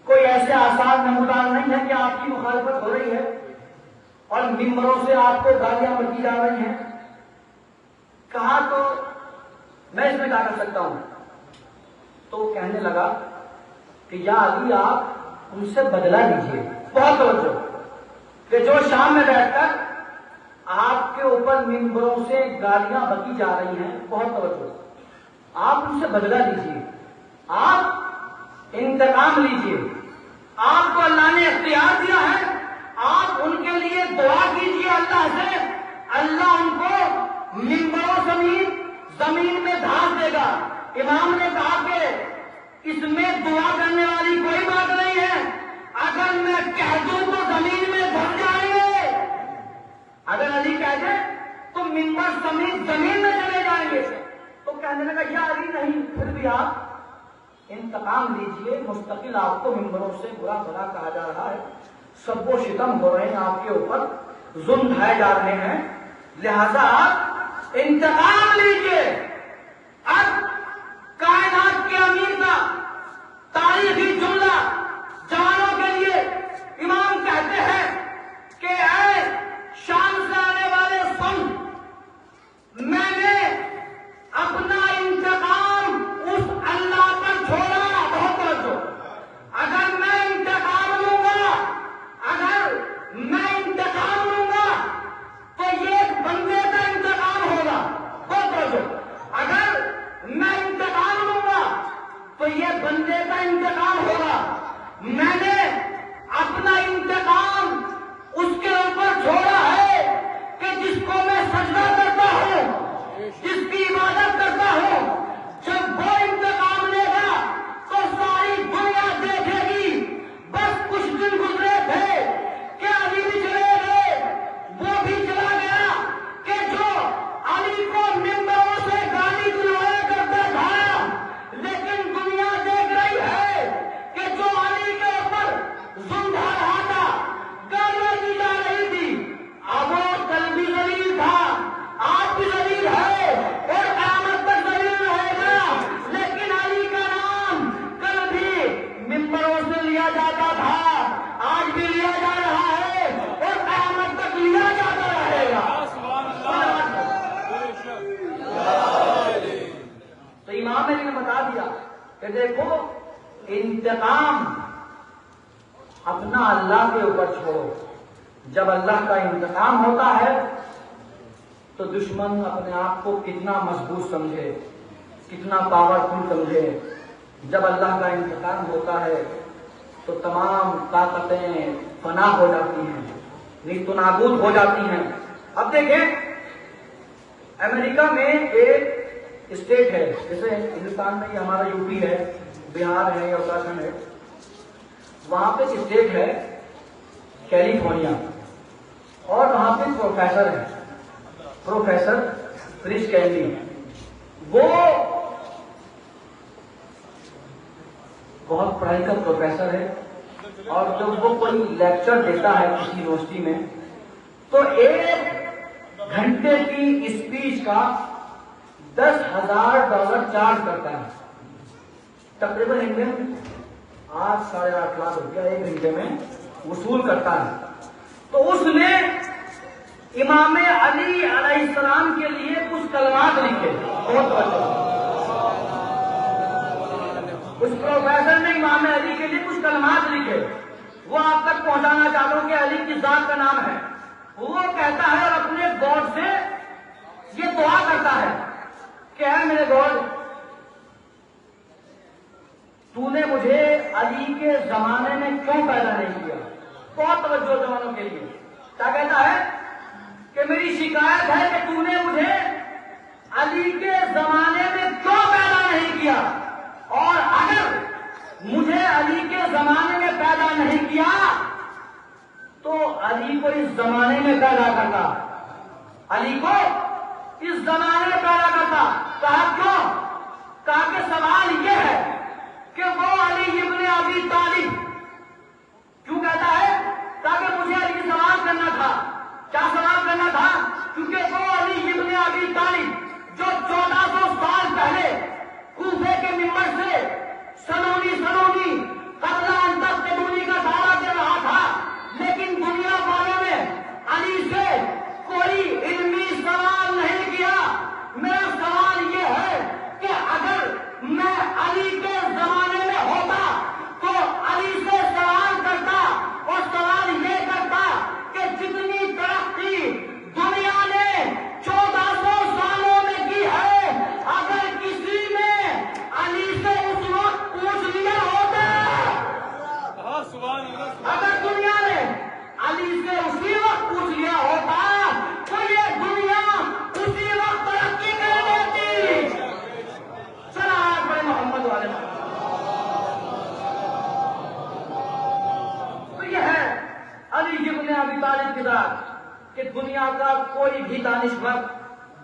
کوئی ایسے آثار نمودار نہیں ہے کہ آپ کی مخالفت ہو رہی ہے. اور ممبروں سے آپ کو گالیاں بکی جا رہی ہیں. کہا تو میں اس میں کیا کر سکتا ہوں؟ تو کہنے لگا کہ یا علی آپ ان سے بدلہ لیجیے. بہت توجہ کہ جو شام میں بیٹھ کر آپ کے اوپر ممبروں سے گالیاں بکی جا رہی ہیں، بہت توجہ، آپ ان سے بدلہ لیجیے، آپ انتقام لیجیے. آپ کو اللہ نے اختیار دیا ہے، آپ ان کے لیے دعا کیجیے اللہ سے، اللہ ان کو ممبروں سمیت زمین میں دھاس دے گا. امام نے کہا کہ اس میں دعا کرنے والی کوئی بات نہیں ہے. اگر میں کہہ دوں تو زمین میں دھس جائیں گے. اگر علی کہہ دے تو ممبر سمیت زمین میں چلے جائیں گے. تو کہنے لگا یا علی نہیں، پھر بھی آپ انتقام لیجیے. مستقل آپ کو ممبروں سے برا بھلا کہا جا رہا ہے، سب و شتم ہو رہے ہیں، آپ کے اوپر ظلم ڈھائے جا رہے ہیں، لہذا آپ انتقام لیجیے. اب کائنات کے امیر کا تاریخی جملہ جوانوں کے لیے امام کہتے ہیں کہ اے شام سے آنے والے سن، میں نے اپنا انتقام اس اللہ پر چھوڑا. بہت توجہ، اگر میں انتقام لوں گا، اگر میں انتقام لوں گا تو یہ ایک بندے کا انتقام ہوگا. بہت توجہ، اگر میں انتقام لوں گا تو یہ بندے کا انتقام ہوگا. میں نے اپنا انتقام اس کے اوپر چھوڑا ہے کہ جس کو میں سجدہ کرتا ہوں، جس کی عبادت کرتا ہوں، جب وہ انتقام لے گا تو ساری دنیا دیکھے گی. بس کچھ دن گزرے تھے کہ علی بھی چلے گئے، وہ بھی چلا گیا کہ جو علی کو ممبروں سے گالی دلوایا کرتا تھا، لیکن دنیا دیکھ رہی ہے کہ جو علی کے اوپر ظلم ڈھا رہا تھا، گالیاں دی جا رہی تھی، اب وہ کل بھی ذلیل تھا، آپ بھی ذلیل ہے اور قیامت تک ذلیل رہے گا. لیکن علی کا نام کل بھی ممبروں سے لیا جاتا تھا، آج بھی لیا جا رہا ہے اور قیامت تک لیا جاتا رہے گا. تو امام نے بتا دیا کہ دیکھو، انتقام اپنا اللہ کے اوپر چھوڑو. جب اللہ کا انتقام ہوتا ہے تو دشمن اپنے آپ کو کتنا مضبوط سمجھے، کتنا پاورفل سمجھے. جب اللہ کا انتقام ہوتا ہے تو تمام طاقتیں فنا ہو جاتی ہیں، نیست و نابود ہو جاتی ہیں. اب دیکھیں، امریکہ میں ایک اسٹیٹ ہے، جیسے ہندوستان میں یہ ہمارا یو پی ہے، بہار ہے یا اتراکھنڈ ہے، وہاں پہ ایک اسٹیٹ ہے کیلیفورنیا، اور وہاں پہ پروفیسر ہے، پروفیسر کرش کینڈی. وہ بہت پڑھائی کا پروفیسر ہے، اور جب وہ کوئی لیکچر دیتا ہے کسی یونیورسٹی میں تو 1 گھنٹے کی اسپیچ کا $10,000 چارج کرتا ہے. تقریباً انڈین 8-8.5 لاکھ روپیہ 1 گھنٹے میں وصول کرتا ہے. تو اس نے امام علی علیہ السلام کے لیے کچھ کلمات لکھے. بہت اچھا، اس پروفیسر نے امام علی کے لیے کچھ کلمات لکھے. وہ آپ تک پہنچانا چاہتا ہوں کہ علی کی ذات کا نام ہے. وہ کہتا ہے اور اپنے گاڈ سے یہ دعا کرتا ہے کہ اے میرے گاڈ، تو نے مجھے علی کے زمانے میں کیوں پیدا نہیں کیا. بہت توجہ جوانوں کے لیے. کیا کہتا ہے کہ میری شکایت ہے کہ تو نے مجھے علی کے زمانے میں کیوں پیدا نہیں کیا، اور اگر مجھے علی کے زمانے میں پیدا نہیں کیا تو علی کو اس زمانے میں پیدا کرتا، علی کو اس زمانے میں پیدا کرتا. کہا کیوں؟ کہا کہ سوال یہ ہے کہ وہ علی ابن ابی طالب کیوں کہتا ہے؟ تاکہ مجھے علی سوال کرنا تھا. کیا سوال کرنا تھا؟ کیونکہ وہ علی ابن ابی طالب جو 1400 سال پہلے کوفے کے ممبر سے سلونی قبل ان تفتنونی کا دعویٰ دے رہا تھا، لیکن دنیا والوں نے علی ابی طالب کے ساتھ کہ دنیا کا کوئی بھی دانشور،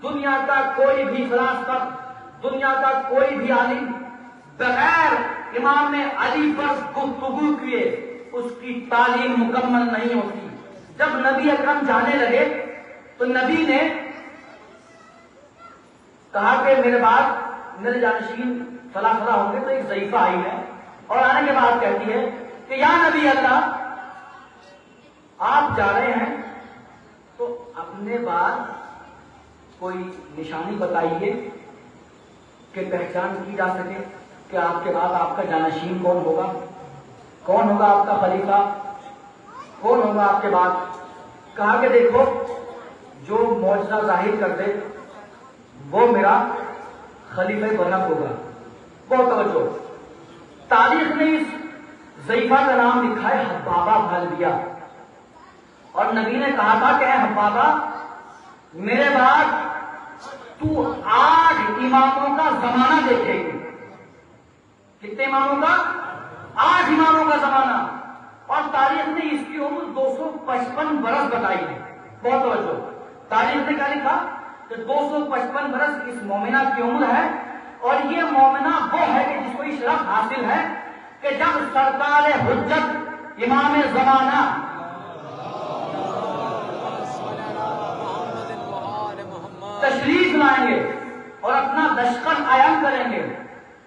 دنیا کا کوئی بھی فلاسفہ، دنیا کا کوئی بھی عالم بغیر امام علی پر گفتگو کیے اس کی تعلیم مکمل نہیں ہوتی۔ جب نبی اکرم جانے لگے تو نبی نے کہا کہ میرے بعد میرے جانشین فلاں فلاں ہوں گے، تو ایک ضعیفہ آئی ہے اور آنے کے بعد کہتی ہے کہ یا نبی اللہ آپ جا رہے ہیں تو اپنے بعد کوئی نشانی بتائیے کہ پہچان کی جا سکے کہ آپ کے بعد آپ کا جانشین کون ہوگا، کون ہوگا آپ کا خلیفہ، کون ہوگا آپ کے بعد۔ کہا کہ دیکھو جو معجزہ ظاہر کر دے وہ میرا خلیفہ برحق ہوگا۔ بہت توجہ، تاریخ نے اس ضعیفہ کا نام لکھا ہے حبابہ بھالبیہ، اور نبی نے کہا تھا کہ اے حبابہ میرے بعد تو 8 اماموں کا زمانہ دیکھے گی۔ کتنے اماموں کا؟ 8 اماموں کا زمانہ، اور تاریخ نے اس کی عمر 255 برس بتائی ہے۔ بہت توجہ، تاریخ نے کیا لکھا کہ 255 برس اس مومنہ کی عمر ہے، اور یہ مومنہ وہ ہے کہ جس کو یہ شرف حاصل ہے کہ جب سرکار حجت امام زمانہ تشریف لائیں گے اور اپنا لشکر قائم کریں گے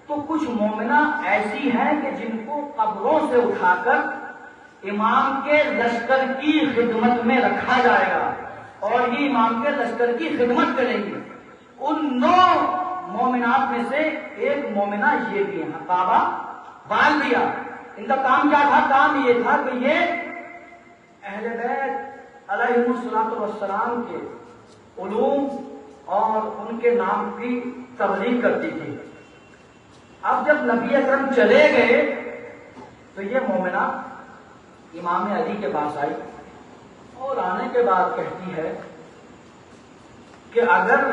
تو کچھ مومنہ ایسی ہیں کہ جن کو قبروں سے اٹھا کر امام کے لشکر کی خدمت میں رکھا جائے گا، اور یہ امام کے لشکر کی خدمت کریں گی۔ ان 9 مومنات میں سے ایک مومنہ یہ بھی ہے حبابہ بھالبیہ۔ ان کا کام کیا تھا؟ کام یہ تھا کہ یہ اہل بیت علیہم الصلوۃ والسلام کے علوم اور ان کے نام کی تبلیغ کرتی تھی۔ اب جب نبی اکرم چلے گئے تو یہ مومنہ امام علی کے پاس آئی، اور آنے کے بعد کہتی ہے کہ اگر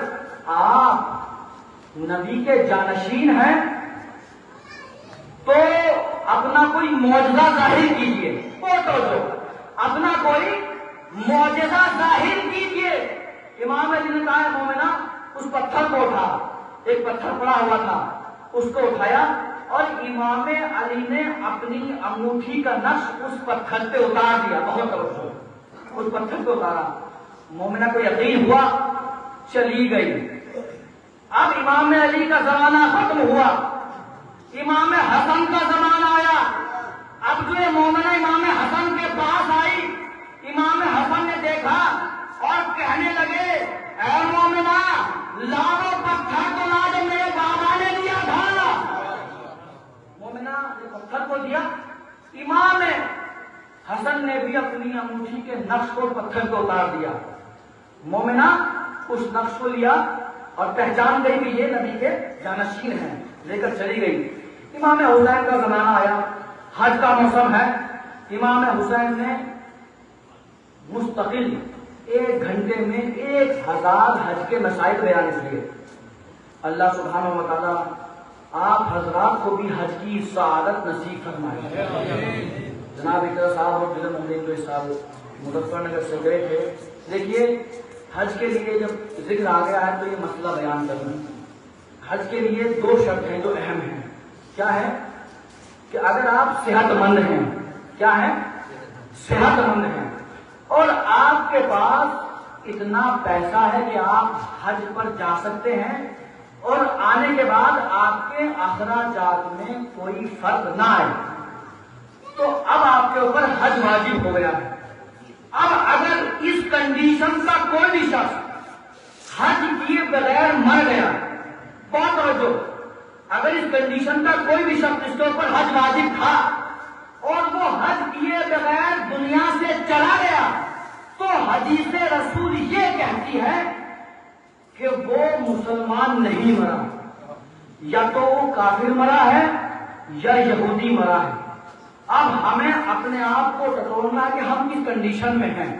آپ نبی کے جانشین ہیں تو اپنا کوئی معجزہ ظاہر کیجیے، اپنا کوئی معجزہ ظاہر کیجیے۔ امام علی نے کہا مومنہ اس پتھر کو اٹھا، ایک پتھر پڑا ہوا تھا اس کو اٹھایا، اور امام علی نے اپنی انگوٹھی کا نقش اس پتھر پہ اتار دیا۔ بہت توجہ، اس پتھر پہ اتارا، مومنہ کو یقین ہوا، چلی گئی۔ اب امام علی کا زمانہ ختم ہوا، امام حسن کا زمانہ آیا۔ اب جو یہ مومنہ امام حسن کے پاس آئی، امام حسن نے دیکھا اور کہنے لگے اے مومنہ لاؤ پتھر تو لا جو میرے بابا نے دیا تھا۔ مومنہ نے پتھر کو دیا، امام حسن نے بھی اپنی انگوٹھی کے نقش کو پتھر کو اتار دیا۔ مومنہ اس نقش کو لیا اور پہچان گئی کہ یہ نبی کے جانشین ہیں، لے کر چلی گئی۔ امام حسین کا زمانہ آیا، حج کا موسم ہے، امام حسین نے مستقل 1 گھنٹے میں 1000 حج کے مسائل بیان کیے۔ اللہ سبحانہ و تعالیٰ آپ حضرات کو بھی حج کی سعادت نصیب فرمائے۔ جناب اقرا صاحب اور جناب محمد صاحب مظفر نگر سے گئے تھے۔ دیکھیے حج کے لیے جب ذکر آ گیا ہے تو یہ مسئلہ بیان کرنا۔ حج کے لیے 2 شرط ہیں جو اہم ہیں۔ کیا ہے؟ کہ اگر آپ صحت مند ہیں، کیا ہے؟ صحت مند ہیں، اور آپ کے پاس اتنا پیسہ ہے کہ آپ حج پر جا سکتے ہیں اور آنے کے بعد آپ کے اخراجات میں کوئی فرق نہ آئے، تو اب آپ کے اوپر حج واجب ہو گیا ہے۔ اب اگر اس کنڈیشن کا کوئی بھی شخص حج کیے بغیر مر گیا، بہت توجہ، اگر اس کنڈیشن کا کوئی بھی شخص اس کے اوپر حج واجب تھا اور وہ حج کیے بغیر دنیا سے چلا گیا، تو حدیث رسول یہ کہتی ہے کہ وہ مسلمان نہیں مرا، یا تو وہ کافر مرا ہے یا یہودی مرا ہے۔ اب ہمیں اپنے آپ کو ٹٹولنا کہ ہم کس کنڈیشن میں ہیں۔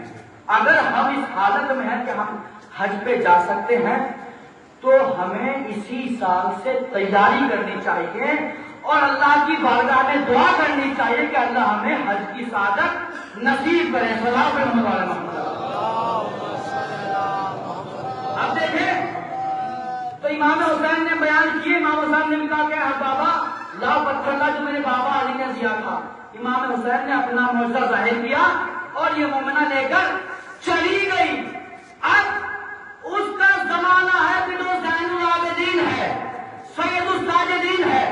اگر ہم اس حالت میں ہیں کہ ہم حج پہ جا سکتے ہیں تو ہمیں اسی سال سے تیاری کرنی چاہیے اور اللہ کی بارگاہ میں دعا کرنی چاہیے کہ اللہ ہمیں حج کی سعادت نصیب کرے. صلاۃ محمد علی محمد. اب دیکھیں تو امام حسین نے بیان کیے. امام حسین نے بھی کہا کہ بابا لاؤ پتھر لا جو میرے بابا علی نے دیا تھا. امام حسین نے اپنا معجزہ ظاہر کیا اور یہ مومنہ لے کر چلی گئی. اب اس کا زمانہ ہے کہ جو زین العابدین ہے, سید الساجدین ہے,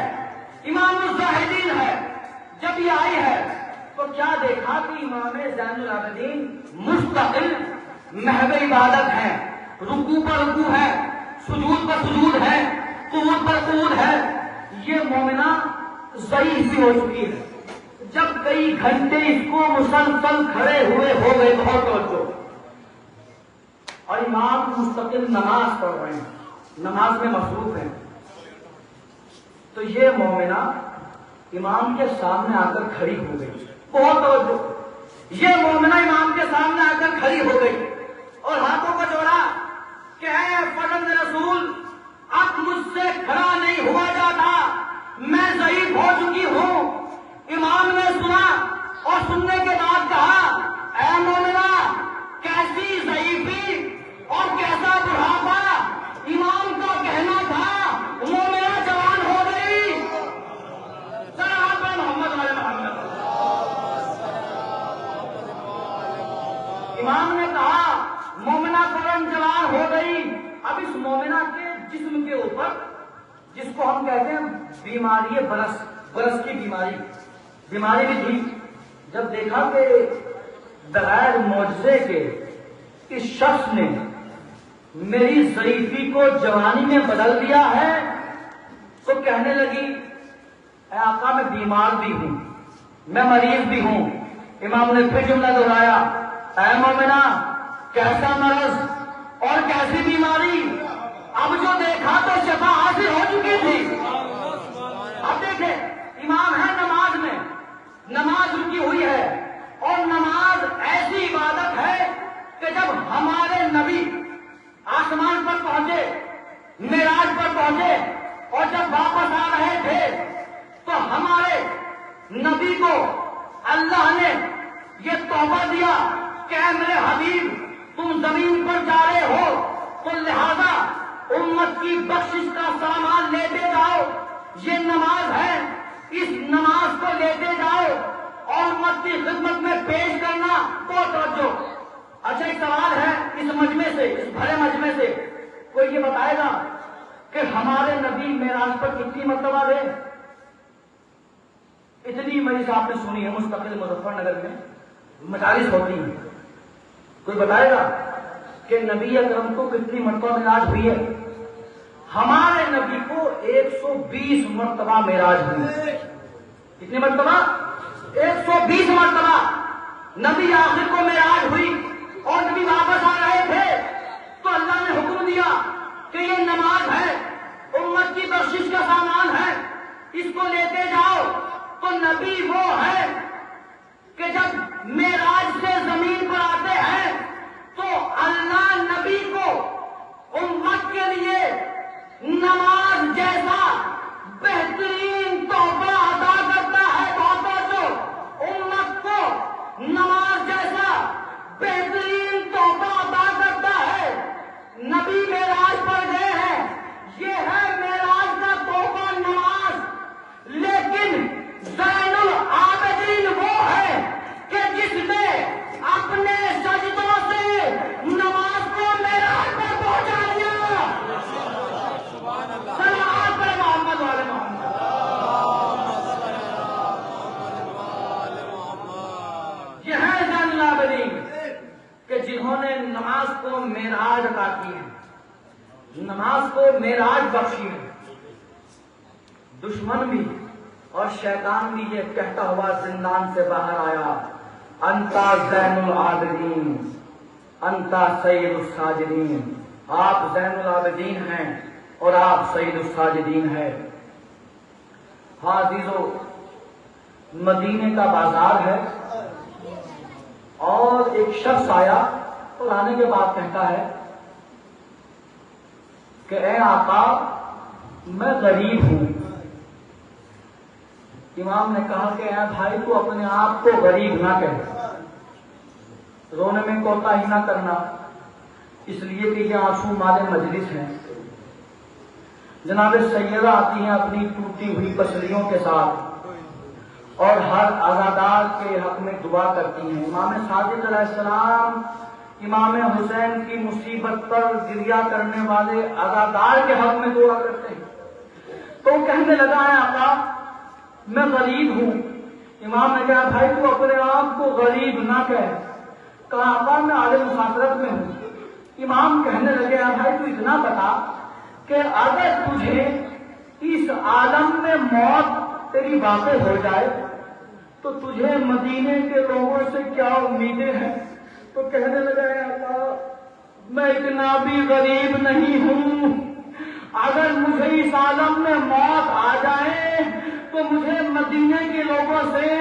امام الزاہدین ہے. جب یہ آئی ہے تو کیا دیکھا کہ امام زین العابدین مستقل محو عبادت ہے, رکوع پر رکوع ہے, سجود پر سجود ہے, قعود پر قعود ہے. یہ مومنہ ضعیف بھی ہو چکی ہے. جب کئی گھنٹے اس کو مسلسل کھڑے ہوئے ہو گئے, بہت توجہ, اور امام مستقل نماز پڑھ رہے ہیں, نماز میں مصروف ہیں, تو یہ مومنہ امام کے سامنے آ کر کھڑی ہو گئی. بہت توجہ, یہ مومنہ امام کے سامنے آ کر کھڑی ہو گئی اور ہاتھوں کو جوڑا کہ اے فرزند رسول, اب مجھ سے کھڑا نہیں ہوا جاتا, میں ضعیف ہو چکی ہوں. امام نے سنا اور سننے کے بعد کہا اے مومنہ کیسی ضعیفی اور کیسا بڑھاپا. امام کا کہنا تھا مومنہ جوان ہو گئی. صلوات محمد علی محمد. امام نے کہا مومنہ فوراً جوان ہو گئی. اب اس مومنہ کے جسم کے اوپر, جس کو ہم کہتے ہیں بیماری برس, برس کی بیماری بھی تھی. جب دیکھا کہ بغیر معجزے کے اس شخص نے میری ضعیفی کو جوانی میں بدل دیا ہے تو کہنے لگی اے آقا میں بیمار بھی ہوں, میں مریض بھی ہوں. امام نے پھر جملہ دہرایا اے مومنہ کیسا مرض اور کیسی بیماری. اب جو دیکھا تو شفا حاصل ہو چکی تھی. اب دیکھیں امام ہے نماز میں, نماز رکی ہوئی ہے, اور نماز ایسی عبادت ہے کہ جب ہمارے نبی آسمان پر پہنچے, معراج پر پہنچے, اور جب واپس آ رہے تھے تو ہمارے نبی کو اللہ نے یہ تحفہ دیا کہ اے میرے حبیب تم زمین پر جا رہے ہو تو لہذا امت کی بخشش کا سامان لیتے جاؤ. یہ نماز ہے, اس نماز کو لیتے جاؤ اور امت کی خدمت میں پیش کرنا. بہت توجہ. اچھا ایک سوال ہے اس مجمع سے, اس بھرے مجمع سے, کوئی یہ بتائے گا کہ ہمارے نبی معراج پر کتنی مرتبہ گئے؟ اتنی مجلس آپ نے سنی ہے مستقل مظفر نگر میں مجالس ہوتی ہیں. کوئی بتائے گا کہ نبی اکرم کو کتنی مرتبہ معراج ہوئی ہے؟ ہمارے نبی کو 120 مرتبہ معراج ہوئی. کتنی مرتبہ؟ 120 مرتبہ نبی آخر کو معراج ہوئی. اور نبی واپس آ رہے تھے تو اللہ نے حکم دیا کہ یہ نماز ہے, امت کی بخشش کا سامان ہے, اس کو لیتے جاؤ. تو نبی وہ ہے کہ جب معراج سے زمین پر آتے ہیں تو اللہ نبی کو امت کے لیے نماز جیسا بہترین تحفہ عطا کرتا ہے. بہت جو امت کو نماز جیسا بہترین تحفہ عطا کرتا ہے. نبی معراج پر گئے ہیں, یہ ہے معراج کا تحفہ نماز. لیکن زین العابدین وہ ہے کہ جس نے اپنے سجدوں سے نماز کو معراج پر پہنچا دیا. صلوات پر محمد والے محمد. یہ ہے زین العابدین کہ جنہوں نے نماز کو معراج عطا کی ہے, نماز کو معراج بخشی ہے. دشمن بھی اور شیطان بھی یہ کہتا ہوا زندان سے باہر آیا انتا زین العابدین انتا سید الساجدین. آپ زین العابدین ہیں اور آپ سید الساجدین ہیں. ہاں عزیزو, مدینے کا بازار ہے اور ایک شخص آیا اور آنے کے بعد کہتا ہے کہ اے آقا میں غریب ہوں, امام نے کہا کہ اے بھائی تو اپنے آپ کو غریب نہ کہے، رونے میں کوتاہی نہ کرنا، اس لیے کہ یہ آنسو مال مجلس ہیں۔ جناب سیدہ آتی ہیں اپنی ٹوٹی ہوئی پسلیوں کے ساتھ اور ہر عزادار کے حق میں دعا کرتی ہیں۔ امام صادق علیہ السلام امام حسین کی مصیبت پر گریہ کرنے والے عزادار کے حق میں دعا کرتے ہیں۔ تو کہنے لگا ہے آقا میں غریب ہوں۔ امام نے کہا بھائی تو اپنے آپ کو غریب نہ کہے، کہا آقا میں عالم مسافرت میں ہوں۔ امام کہنے لگے بھائی تو اتنا بتا کہ اگر تجھے اس عالم میں موت تیری واقع ہو جائے تو تجھے مدینے کے لوگوں سے کیا امیدیں ہیں؟ تو کہنے لگا آقا میں اتنا بھی غریب نہیں ہوں، اگر مجھے اس عالم میں موت آ جائے تو مجھے مدینے کے لوگوں سے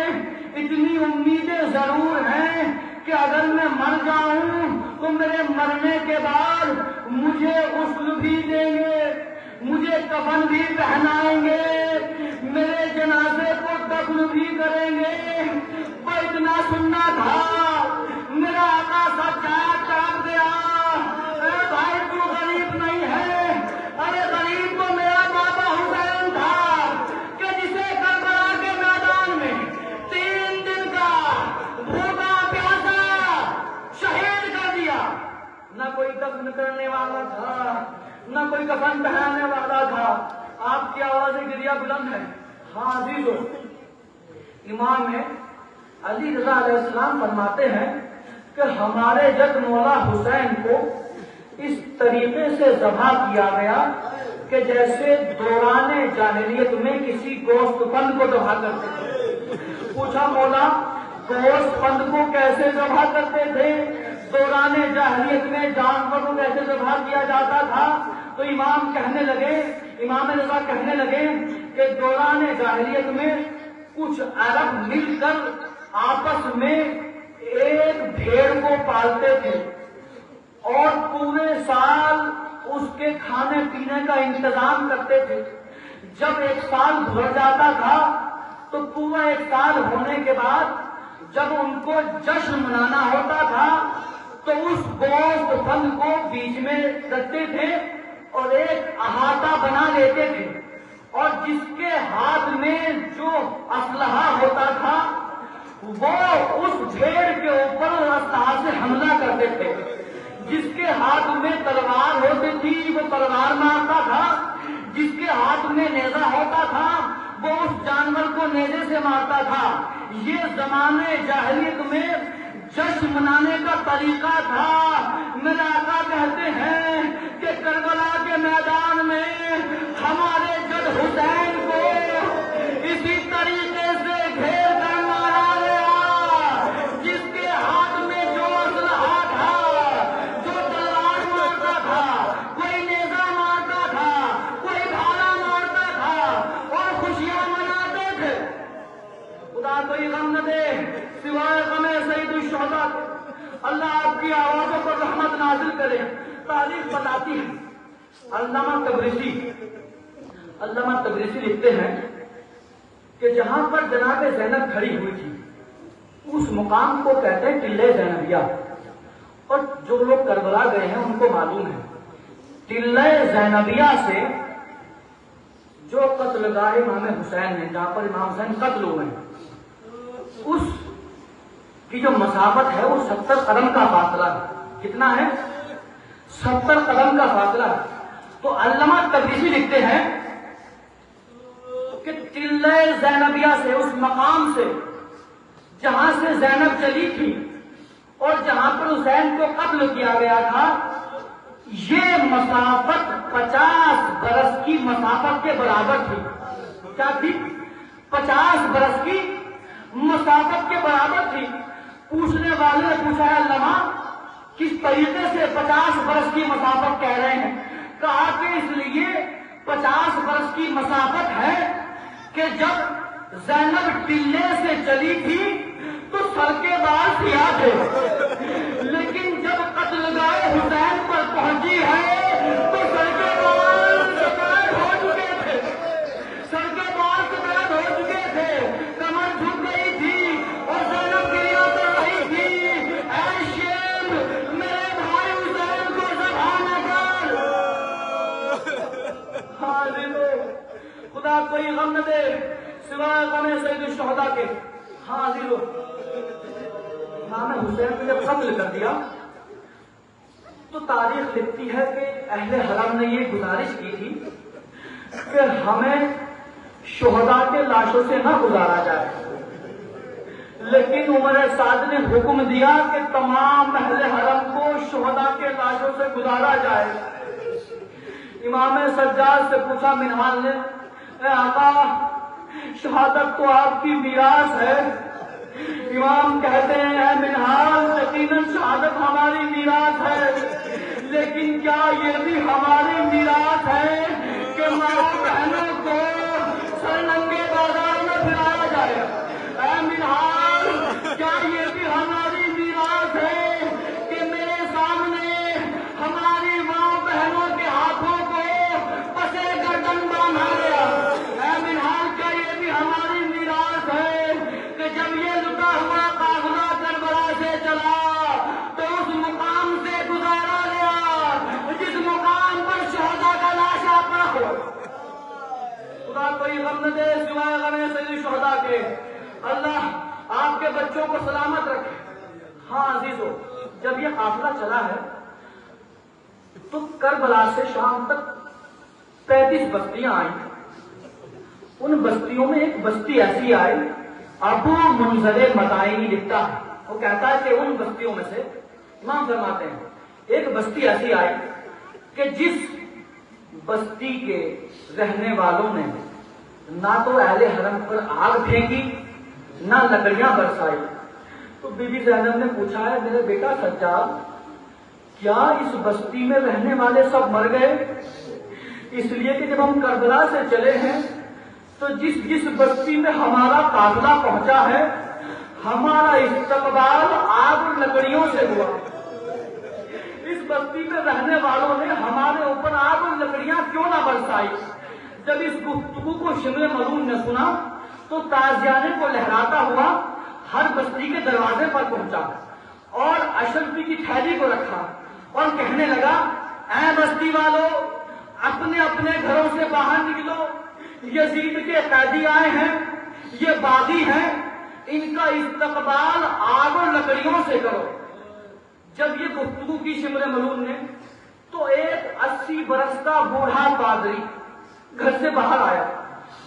اتنی امیدیں ضرور ہیں کہ اگر میں مر جاؤں تو میرے مرنے کے بعد مجھے غسل بھی دیں گے، مجھے کفن بھی پہنائیں گے، میرے جنازے کو دفن بھی کریں گے۔ وہ اتنا سننا تھا میرا آقا سجاد چاپ گیا، اے بھائی تو غریب نہیں ہے، ارے غریب تو میرا بابا حسین تھا کہ جسے کربلا کے میدان میں 3 دن کا بھوکا پیاسا شہید کر دیا۔ نہ کوئی دفن کرنے والا تھا، نہ کوئی کفن پہنانے والا تھا۔ آپ کی آواز گریہ بلند ہے۔ ہاں عزیزو، امام علی رضا علیہ السلام فرماتے ہیں کہ ہمارے جد مولا حسین کو اس طریقے سے ذبح کیا گیا کہ جیسے دوران جاہلیت میں کسی گوشت پند کو ذبح کرتے تھے۔ پوچھا مولا گوشت پند کو کیسے ذبح کرتے تھے؟ دوران جاہلیت میں جانور کو کیسے ذبح کیا جاتا تھا؟ تو امام رضا کہنے لگے کہ دوران جاہلیت میں کچھ عرب مل کر آپس میں ایک بھیڑ کو پالتے تھے اور پورے سال اس کے کھانے پینے کا انتظام کرتے تھے۔ جب 1 سال گزر جاتا تھا تو پورا 1 سال ہونے کے بعد جب ان کو جشن منانا ہوتا تھا تو اس گوشت پھند کو بیچ میں رکھتے تھے اور ایک احاطہ بنا لیتے تھے، اور جس کے ہاتھ میں جو اسلحہ ہوتا تھا وہ اس بھیڑ کے اوپر اسلحہ سے حملہ کرتے تھے۔ جس کے ہاتھ میں تلوار ہوتی تھی وہ تلوار مارتا تھا، جس کے ہاتھ میں نیزہ ہوتا تھا وہ اس جانور کو نیزے سے مارتا تھا۔ یہ زمانے جاہلیت میں جشن منانے کا طریقہ تھا۔ میرے آقا کہتے ہیں کہ کربلا کے میدان میں ہمارے جد حسین کو اسی طریقے سے گھیر کر مارا گیا، جس کے ہاتھ میں جو اسلحہ تھا، جو تلوار مارتا تھا، کوئی نیزہ مارتا تھا، کوئی بھالا مارتا تھا اور خوشیاں مناتے تھے۔ خدا کوئی غم نہ دے سوائے غم سید الشہداء کے۔ اللہ آپ کی آوازوں پر رحمت نازل کرے۔ تاریخ بتاتی ہے، علامہ تبریسی لکھتے ہیں کہ جہاں پر جناب زینب کھڑی ہوئی تھی اس مقام کو کہتے ہیں ٹلے زینبیہ، اور جو لوگ کربلا گئے ہیں ان کو معلوم ہے ٹلے زینبیہ سے جو قتل گاہ امام حسین ہے، جہاں پر امام حسین قتل ہوئے ہیں، اس کی جو مسافت ہے وہ 70 قدم کا فاصلہ ہے۔ کتنا ہے؟ 70 قدم کا فاصلہ ہے۔ تو علامہ تبریسی لکھتے ہیں کہ ٹلے زینبیہ سے، اس مقام سے جہاں سے زینب چلی تھی اور جہاں پر حسین کو قتل کیا گیا تھا، یہ مسافت 50 برس کی مسافت کے برابر تھی۔ کیا تھی؟ 50 برس کی مسافت کے برابر تھی۔ پوچھنے والے نے پوچھا ہے علامہ کس طریقے سے 50 برس کی مسافت کہہ رہے ہیں؟ کہا کہ اس لیے 50 برس کی مسافت ہے کہ جب زینب ٹلے سے چلی تھی تو سر کے بال سیاہ تھے، لیکن جب قتل گاہ حسین پر پہنچی ہے تو سر کے بال سفید ہو چکے تھے، سر کے بال سفید ہو چکے تھے۔ سوائے غم سید الشہداء کے. ہاں عزیزو، امام حسین کو جب قتل کر دیا تو تاریخ لکھتی ہے کہ اہل حرم نے یہ گزارش کی تھی کہ ہمیں شہداء کے لاشوں سے نہ گزارا جائے، لیکن عمر سعد نے حکم دیا کہ تمام اہل حرم کو شہداء کے لاشوں سے گزارا جائے. امام سجاد سے پوچھا منہال نے، اے آقا شہادت تو آپ کی میراث ہے. امام کہتے ہیں اے منہال یقیناً شہادت ہماری میراث ہے، لیکن کیا یہ بھی ہماری میراث ہے کہ ماں بہنوں کو سرنگے بازار میں پھرایا جائے؟ اے منہال کیا یہ بھی ہماری میراث ہے کہ میرے سامنے ہماری ماں بہنوں کے ہاتھوں کو پسے گردن باندھا گیا؟ اے منہال کیا یہ بھی ہماری میراث ہے کہ جب یہ لٹا ہوا قافلہ کربلا سے چلا تو اس مقام سے گزارا گیا جس مقام پر شہداء کا لاش آتا ہو؟ خدا کوئی غم نہ دے سوائے غم سید الشہداء کے. اللہ آپ کے بچوں کو سلامت رکھے. ہاں عزیزو، جب یہ قافلہ چلا ہے تو کربلا سے شام تک 35 بستیاں آئیں. ان بستیوں میں ایک بستی ایسی آئی، ابو منذر مدائنی لکھتا ہے، وہ کہتا ہے کہ ان بستیوں میں سے امام فرماتے ہیں ایک بستی ایسی آئی کہ جس بستی کے رہنے والوں نے نہ تو اہل حرم پر آگ پھینکی نہ لکڑیاں برسائی. تو بی بی زینب نے پوچھا ہے میرے بیٹا سجاد، کیا اس بستی میں رہنے والے سب مر گئے؟ اس لیے کہ جب ہم کربلا سے چلے ہیں تو جس بستی میں ہمارا قافلہ پہنچا ہے ہمارا استقبال آگ اور لکڑیوں سے ہوا. اس بستی میں رہنے والوں نے ہمارے اوپر آگ اور لکڑیاں کیوں نہ برسائی؟ جب اس گفتگو کو شمر ملون نے سنا تو تازیانے کو لہراتا ہوا ہر بستی کے دروازے پر پہنچا اور اشرفی کی تھیلی کو رکھا اور کہنے لگا، اے بستی والوں، اپنے اپنے گھروں سے باہر نکلو، یزید کے قیدی آئے ہیں، یہ باغی ہیں، ان کا استقبال آگ اور لکڑیوں سے کرو. جب یہ گفتگو کی شمر ملون نے تو ایک 80 برس کا بوڑھا پادری گھر سے باہر آیا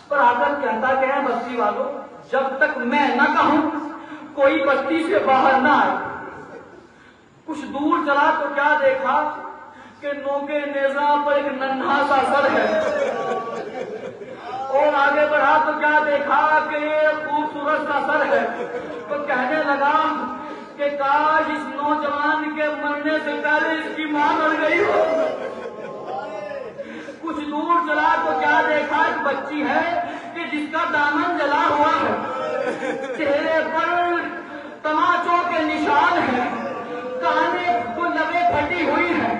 اور آ کر کہتا کہ اے بستی والوں، جب تک میں نہ کہوں کوئی بستی سے باہر نہ آئے. کچھ دور چلا تو کیا دیکھا کہ نوکے نیزہ پر ایک ننھا سا سر ہے، اور آگے بڑھا تو کیا دیکھا کہ یہ خوبصورت سا سر ہے. تو کہنے لگا کہ کاش اس نوجوان کے مرنے سے پہلے اس کی ماں مر گئی ہو. کچھ دور چلا تو کیا دیکھا ایک بچی ہے کہ جس کا دامن جلا ہوا ہے، چہرے پر تماچوں کے نشان ہیں، کانے کو لبیں پھٹی ہوئی ہیں.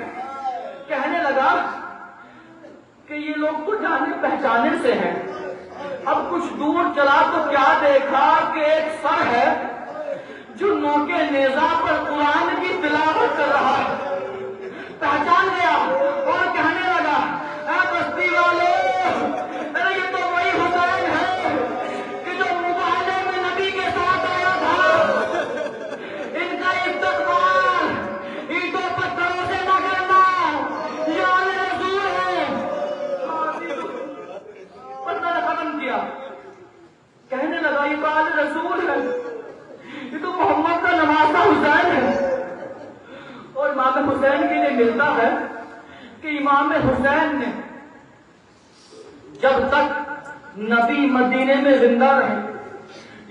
کہنے لگا کہ یہ لوگ تو جانے پہچانے سے ہیں. اب کچھ دور چلا تو کیا دیکھا کہ ایک سر ہے جو نوکے نیزہ پر قرآن کی تلاوت کر رہا ہے. پہچان گیا اور کہنے لگا، اے بستی والے، ارے یہ تو وہی حسین ہے کہ جو مباہلے میں نبی کے ساتھ آیا تھا. ان کا استقبال اینٹوں پتھروں سے نہ کرنا، یہ آل رسول ہے. پتھر ختم کیا، کہنے لگا یہ تو آل رسول ہے، یہ تو محمد کا نواسا حسین ہے. اور امام حسین کے لیے ملتا ہے کہ امام حسین نے جب تک نبی مدینے میں زندہ رہے،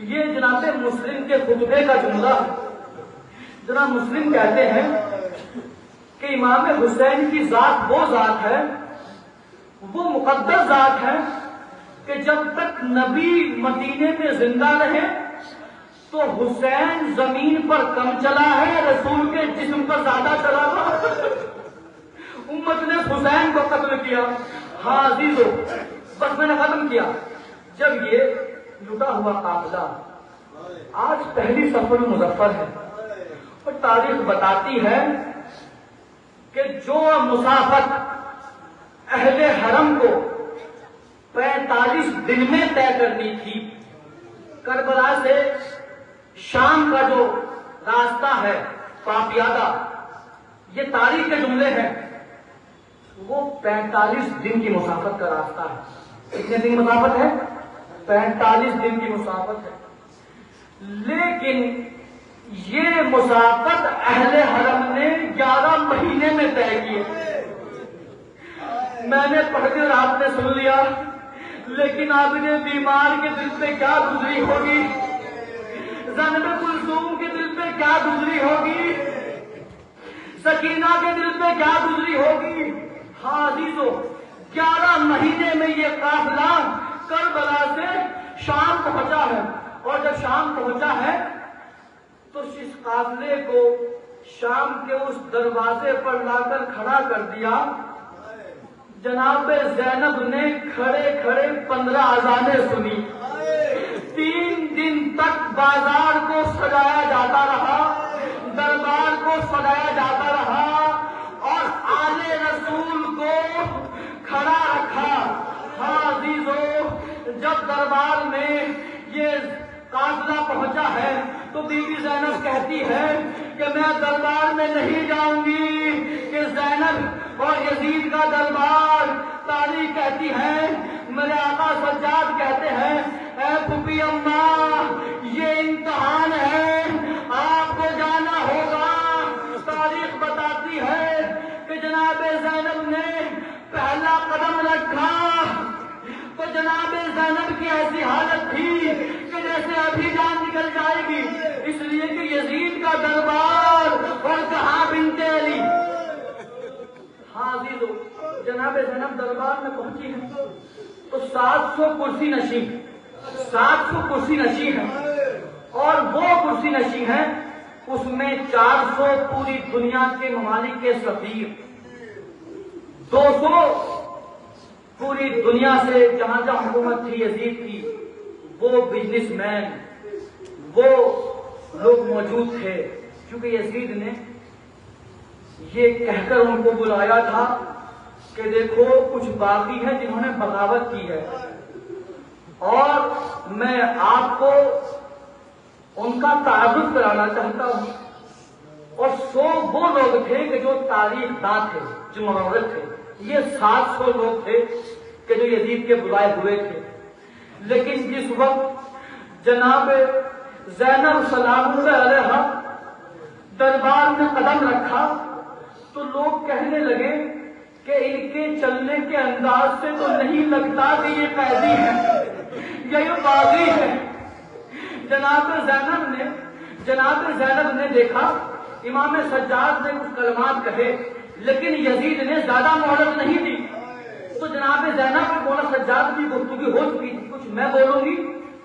یہ جناب مسلم کے خطبے کا جملہ ہے. جناب مسلم کہتے ہیں کہ امام حسین کی ذات وہ ذات ہے، وہ مقدس ذات ہے کہ جب تک نبی مدینے میں زندہ رہے تو حسین زمین پر کم چلا ہے، رسول کے جسم پر زیادہ چلا تھا. امت نے حسین کو قتل کیا. ہاں عزیزو، بس میں نے ختم کیا. جب یہ لٹا ہوا قافلہ آج پہلی سفر مظفر ہے اور تاریخ بتاتی ہے کہ جو مسافت اہل حرم کو 45 دن میں طے کرنی تھی۔ کربلا سے شام کا جو راستہ ہے پاپیادہ، یہ تاریخ کے جملے ہیں، وہ 45 دن کی مسافت کا راستہ ہے۔ کتنے دن کی مسافت ہے؟ 45 دن کی مسافت ہے۔ لیکن یہ مسافت اہل حرم نے 11 مہینے میں طے کی ہے۔ میں نے پڑھ کر آپ نے سن لیا، لیکن آپ نے بیمار کے دل پہ کیا گزری ہوگی، زینب کلثوم کے دل پہ کیا گزری ہوگی، سکینہ کے دل پہ کیا گزری ہوگی۔ ہاں عزیزو، 11 مہینے میں یہ قافلہ کربلا سے شام پہنچا ہے، اور جب شام پہنچا ہے تو اس قافلے کو شام کے اس دروازے پر لا کر کھڑا کر دیا۔ جناب زینب نے کھڑے کھڑے 15 اذانیں سنی۔ 3 دن تک بازار کو سجایا جاتا رہا، دربار کو سجایا جاتا رہا، اور آل رسول کو کھڑا رکھا۔ ہاں عزیزو، جب دربار میں یہ قافلہ پہنچا ہے تو بی بی زینب کہتی ہے کہ میں دربار میں نہیں جاؤں گی، کہ زینب اور یزید کا دربار۔ تاریخ کہتی ہے، میرے آقا سجاد کہتے ہیں، اے پھوپھی اماں، یہ امتحان ہے، آپ کو جانا ہوگا۔ تاریخ بتاتی ہے کہ جناب زینب نے پہلا قدم رکھا تو جناب زینب کی ایسی حالت تھی کہ جیسے ابھی جان نکل جائے گی، اس لیے کہ یزید کا دربار اور کہاں بنت علی۔ ہاں عزیزو، جناب زینب دربار میں پہنچی ہے تو 700 کرسی نشین، 700 کرسی نشین ہے، اور وہ کرسی نشین ہے اس میں 400 پوری دنیا کے ممالک کے سفیر، 200 پوری دنیا سے جہاں جہاں حکومت تھی یزید کی وہ بزنس مین، وہ لوگ موجود تھے، کیونکہ یزید نے یہ کہہ کر ان کو بلایا تھا کہ دیکھو کچھ باقی ہے جنہوں نے بغاوت کی ہے، اور میں آپ کو ان کا تعارف کرانا چاہتا ہوں۔ اور 100 وہ لوگ تھے کہ جو تاریخ داں تھے، جو مورخ تھے، یہ 700 لوگ تھے کہ جو یزید کے بلائے ہوئے تھے۔ لیکن جس وقت جناب زینب سلام اللہ علیہا دربار میں قدم رکھا تو لوگ کہنے لگے کہ ان کے چلنے کے انداز سے تو نہیں لگتا کہ یہ قیدی ہے یا یہ باغی ہے۔ جناب زینب نے دیکھا، امام سجاد نے کچھ کلمات کہے، لیکن یزید نے زیادہ مہلت نہیں دی، تو جناب زینب کو مولا سجاد کی گفتگو ہو چکی تھی، کچھ میں بولوں گی،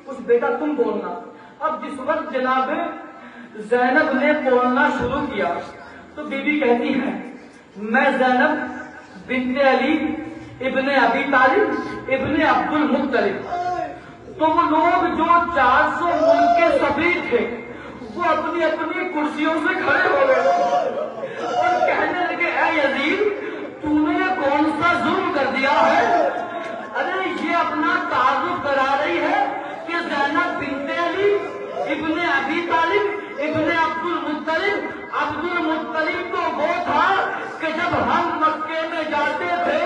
کچھ بیٹا تم بولنا۔ اب جس وقت جناب زینب نے بولنا شروع کیا تو بی بی کہتی ہے، میں زینب بنت علی ابن ابی طالب ابن عبد المطلب۔ تو وہ لوگ جو 400 ملک کے سفیر تھے وہ اپنی اپنی کرسیوں سے کھڑے ہو گئے اور کہنے لگے، اے یزید، تو نے کون سا ظلم کر دیا ہے؟ ارے یہ اپنا تعارف کرا رہی ہے کہ زینب بنت علی ابن ابی طالب ابن عبد المطلب۔ عبد المطلب تو وہ تھا کہ جب ہم مکے میں جاتے تھے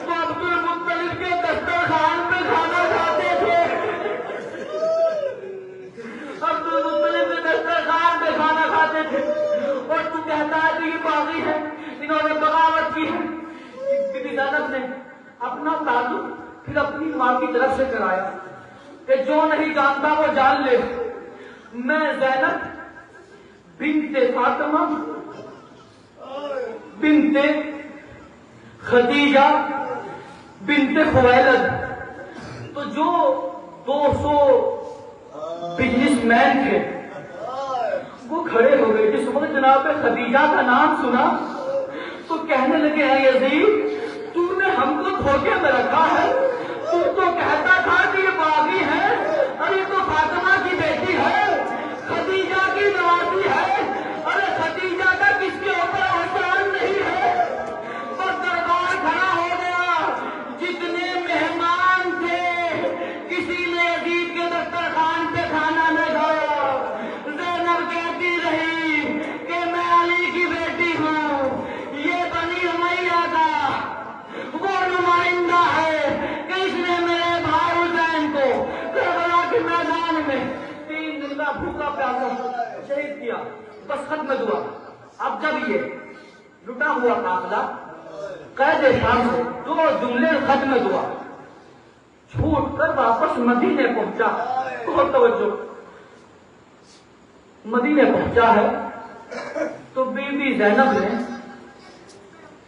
تو عبد المطلب کے دسترخوان پہ کھانا کھاتے تھے، عبد المطلب کے دسترخوان پہ کھانا کھاتے تھے، اور تو کہتا ہے کہ یہ باغی ہے، انہوں نے بغاوت کی ہے۔ بی بی زینب نے اپنا تعلق پھر اپنی ماں کی طرف سے کرایا کہ جو نہیں جانتا وہ جان لے، میں زینب بنت فاطمہ بنت خدیجہ بنت خویلد۔ تو جو 200 بزنس مین تھے وہ کھڑے ہو گئے۔ جس وقت جناب خدیجہ کا نام سنا تو کہنے لگے، اے یزید، تو نے ہم کو دھوکے میں رکھا ہے، تو کہتا تھا کہ یہ باغی ہے، ارے تو فاطمہ کی بیٹی ہے، خدیجہ کی نوازی ہے، ارے خدیجہ کا کس کے اوپر احسان نہیں ہے۔ اور دربار کھڑا ہو گیا، جتنے مہمان تھے پہ شہید کیا، بس ختم دعا۔ اب جب یہ لٹا ہوا قافلہ قید شام سے 2 جملے ختم دعا چھوٹ کر واپس مدینے پہنچا، بہت توجہ، مدینے پہنچا ہے تو بی بی زینب نے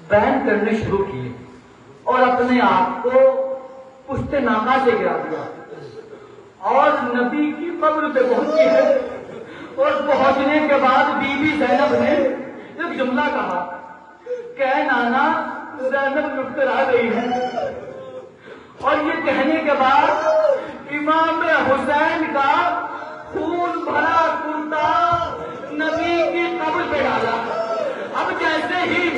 بیان کرنے شروع کیے اور اپنے آپ کو پشت ناکا سے گرا دیا اور نبی کی قبر پہ پہنچی ہے، اور پہنچنے کے بعد بی بی زینب نے ایک جملہ کہا کہ نانا زینب لٹ کر آ گئی ہے، اور یہ کہنے کے بعد امام حسین کا خون بھرا کرتا نبی کی قبر پہ ڈالا۔ اب جیسے ہی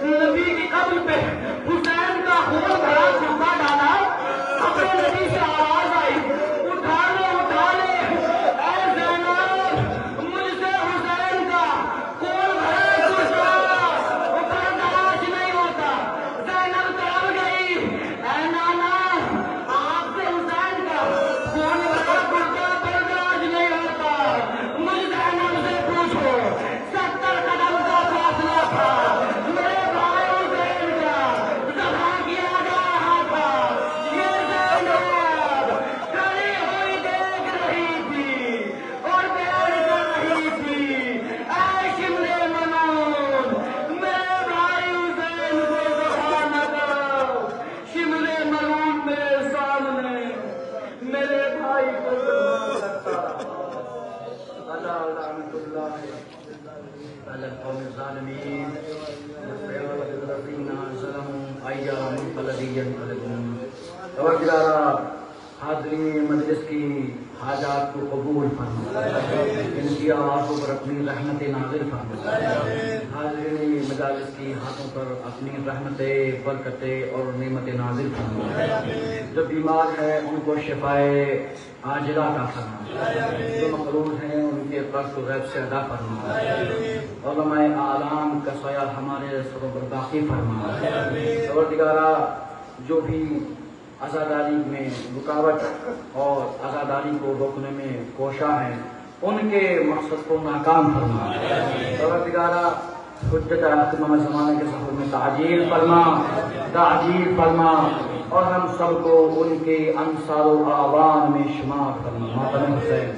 نبی کی قبر پہ حسین کا خون بھرا کرتا ڈالا، اپنے نبی سے آواز آئی، اٹھا لے اے زینب، مجھ سے حسین کا خون بھرا کرتا برداشت نہیں ہوتا۔ زینب توڑ گئی، اے نانا، آپ سے حسین کا خون بھرا کرتا برداشت نہیں ہوتا، مجھ زینب سے پوچھو 70 قدم کا فاصلہ تھا، میرے بھائی حسین کا ذبح کیا جا رہا تھا، یہ زینب کھڑی ہوئی دیکھ رہی تھی اور بیان کر رہی تھی، اے شملے ملعون، میرے بھائی حسین کو ذبح نہ کرو، شملے ملعون میرے سامنے میرے بھائی کو ذبح کرتا رہا۔ اللہ لعنت اللہ علی القوم الظالمین والسيئات الذين ظلموا ايام الذي ينقلبون۔ توجہ حاضرین مجلس کی حاجات کو قبول فرما، ان کی آوازوں پر اپنی رحمت نازل فرما، حاضرین مجالس کی ہاتھوں پر اپنی رحمت برکتیں اور نعمت نازل فرما، جو بیمار ہے ان کو شفائے عاجلہ عطا فرما، جو مقروض ہیں ان کے قرض و غیب سے ادا فرما، علماء اعلام کا سایہ ہمارے سروں پر باقی فرما، پروردگارا جو بھی آزاداری میں رکاوٹ اور آزاداری کو روکنے میں کوشاں ہیں ان کے مقصد کو ناکام فرما، پروردگارا حجت آخر زمانے کے سفر میں تعجیل فرما اور ہم سب کو ان کے انصار و اعوان میں شمار فرما۔ ماتم حسین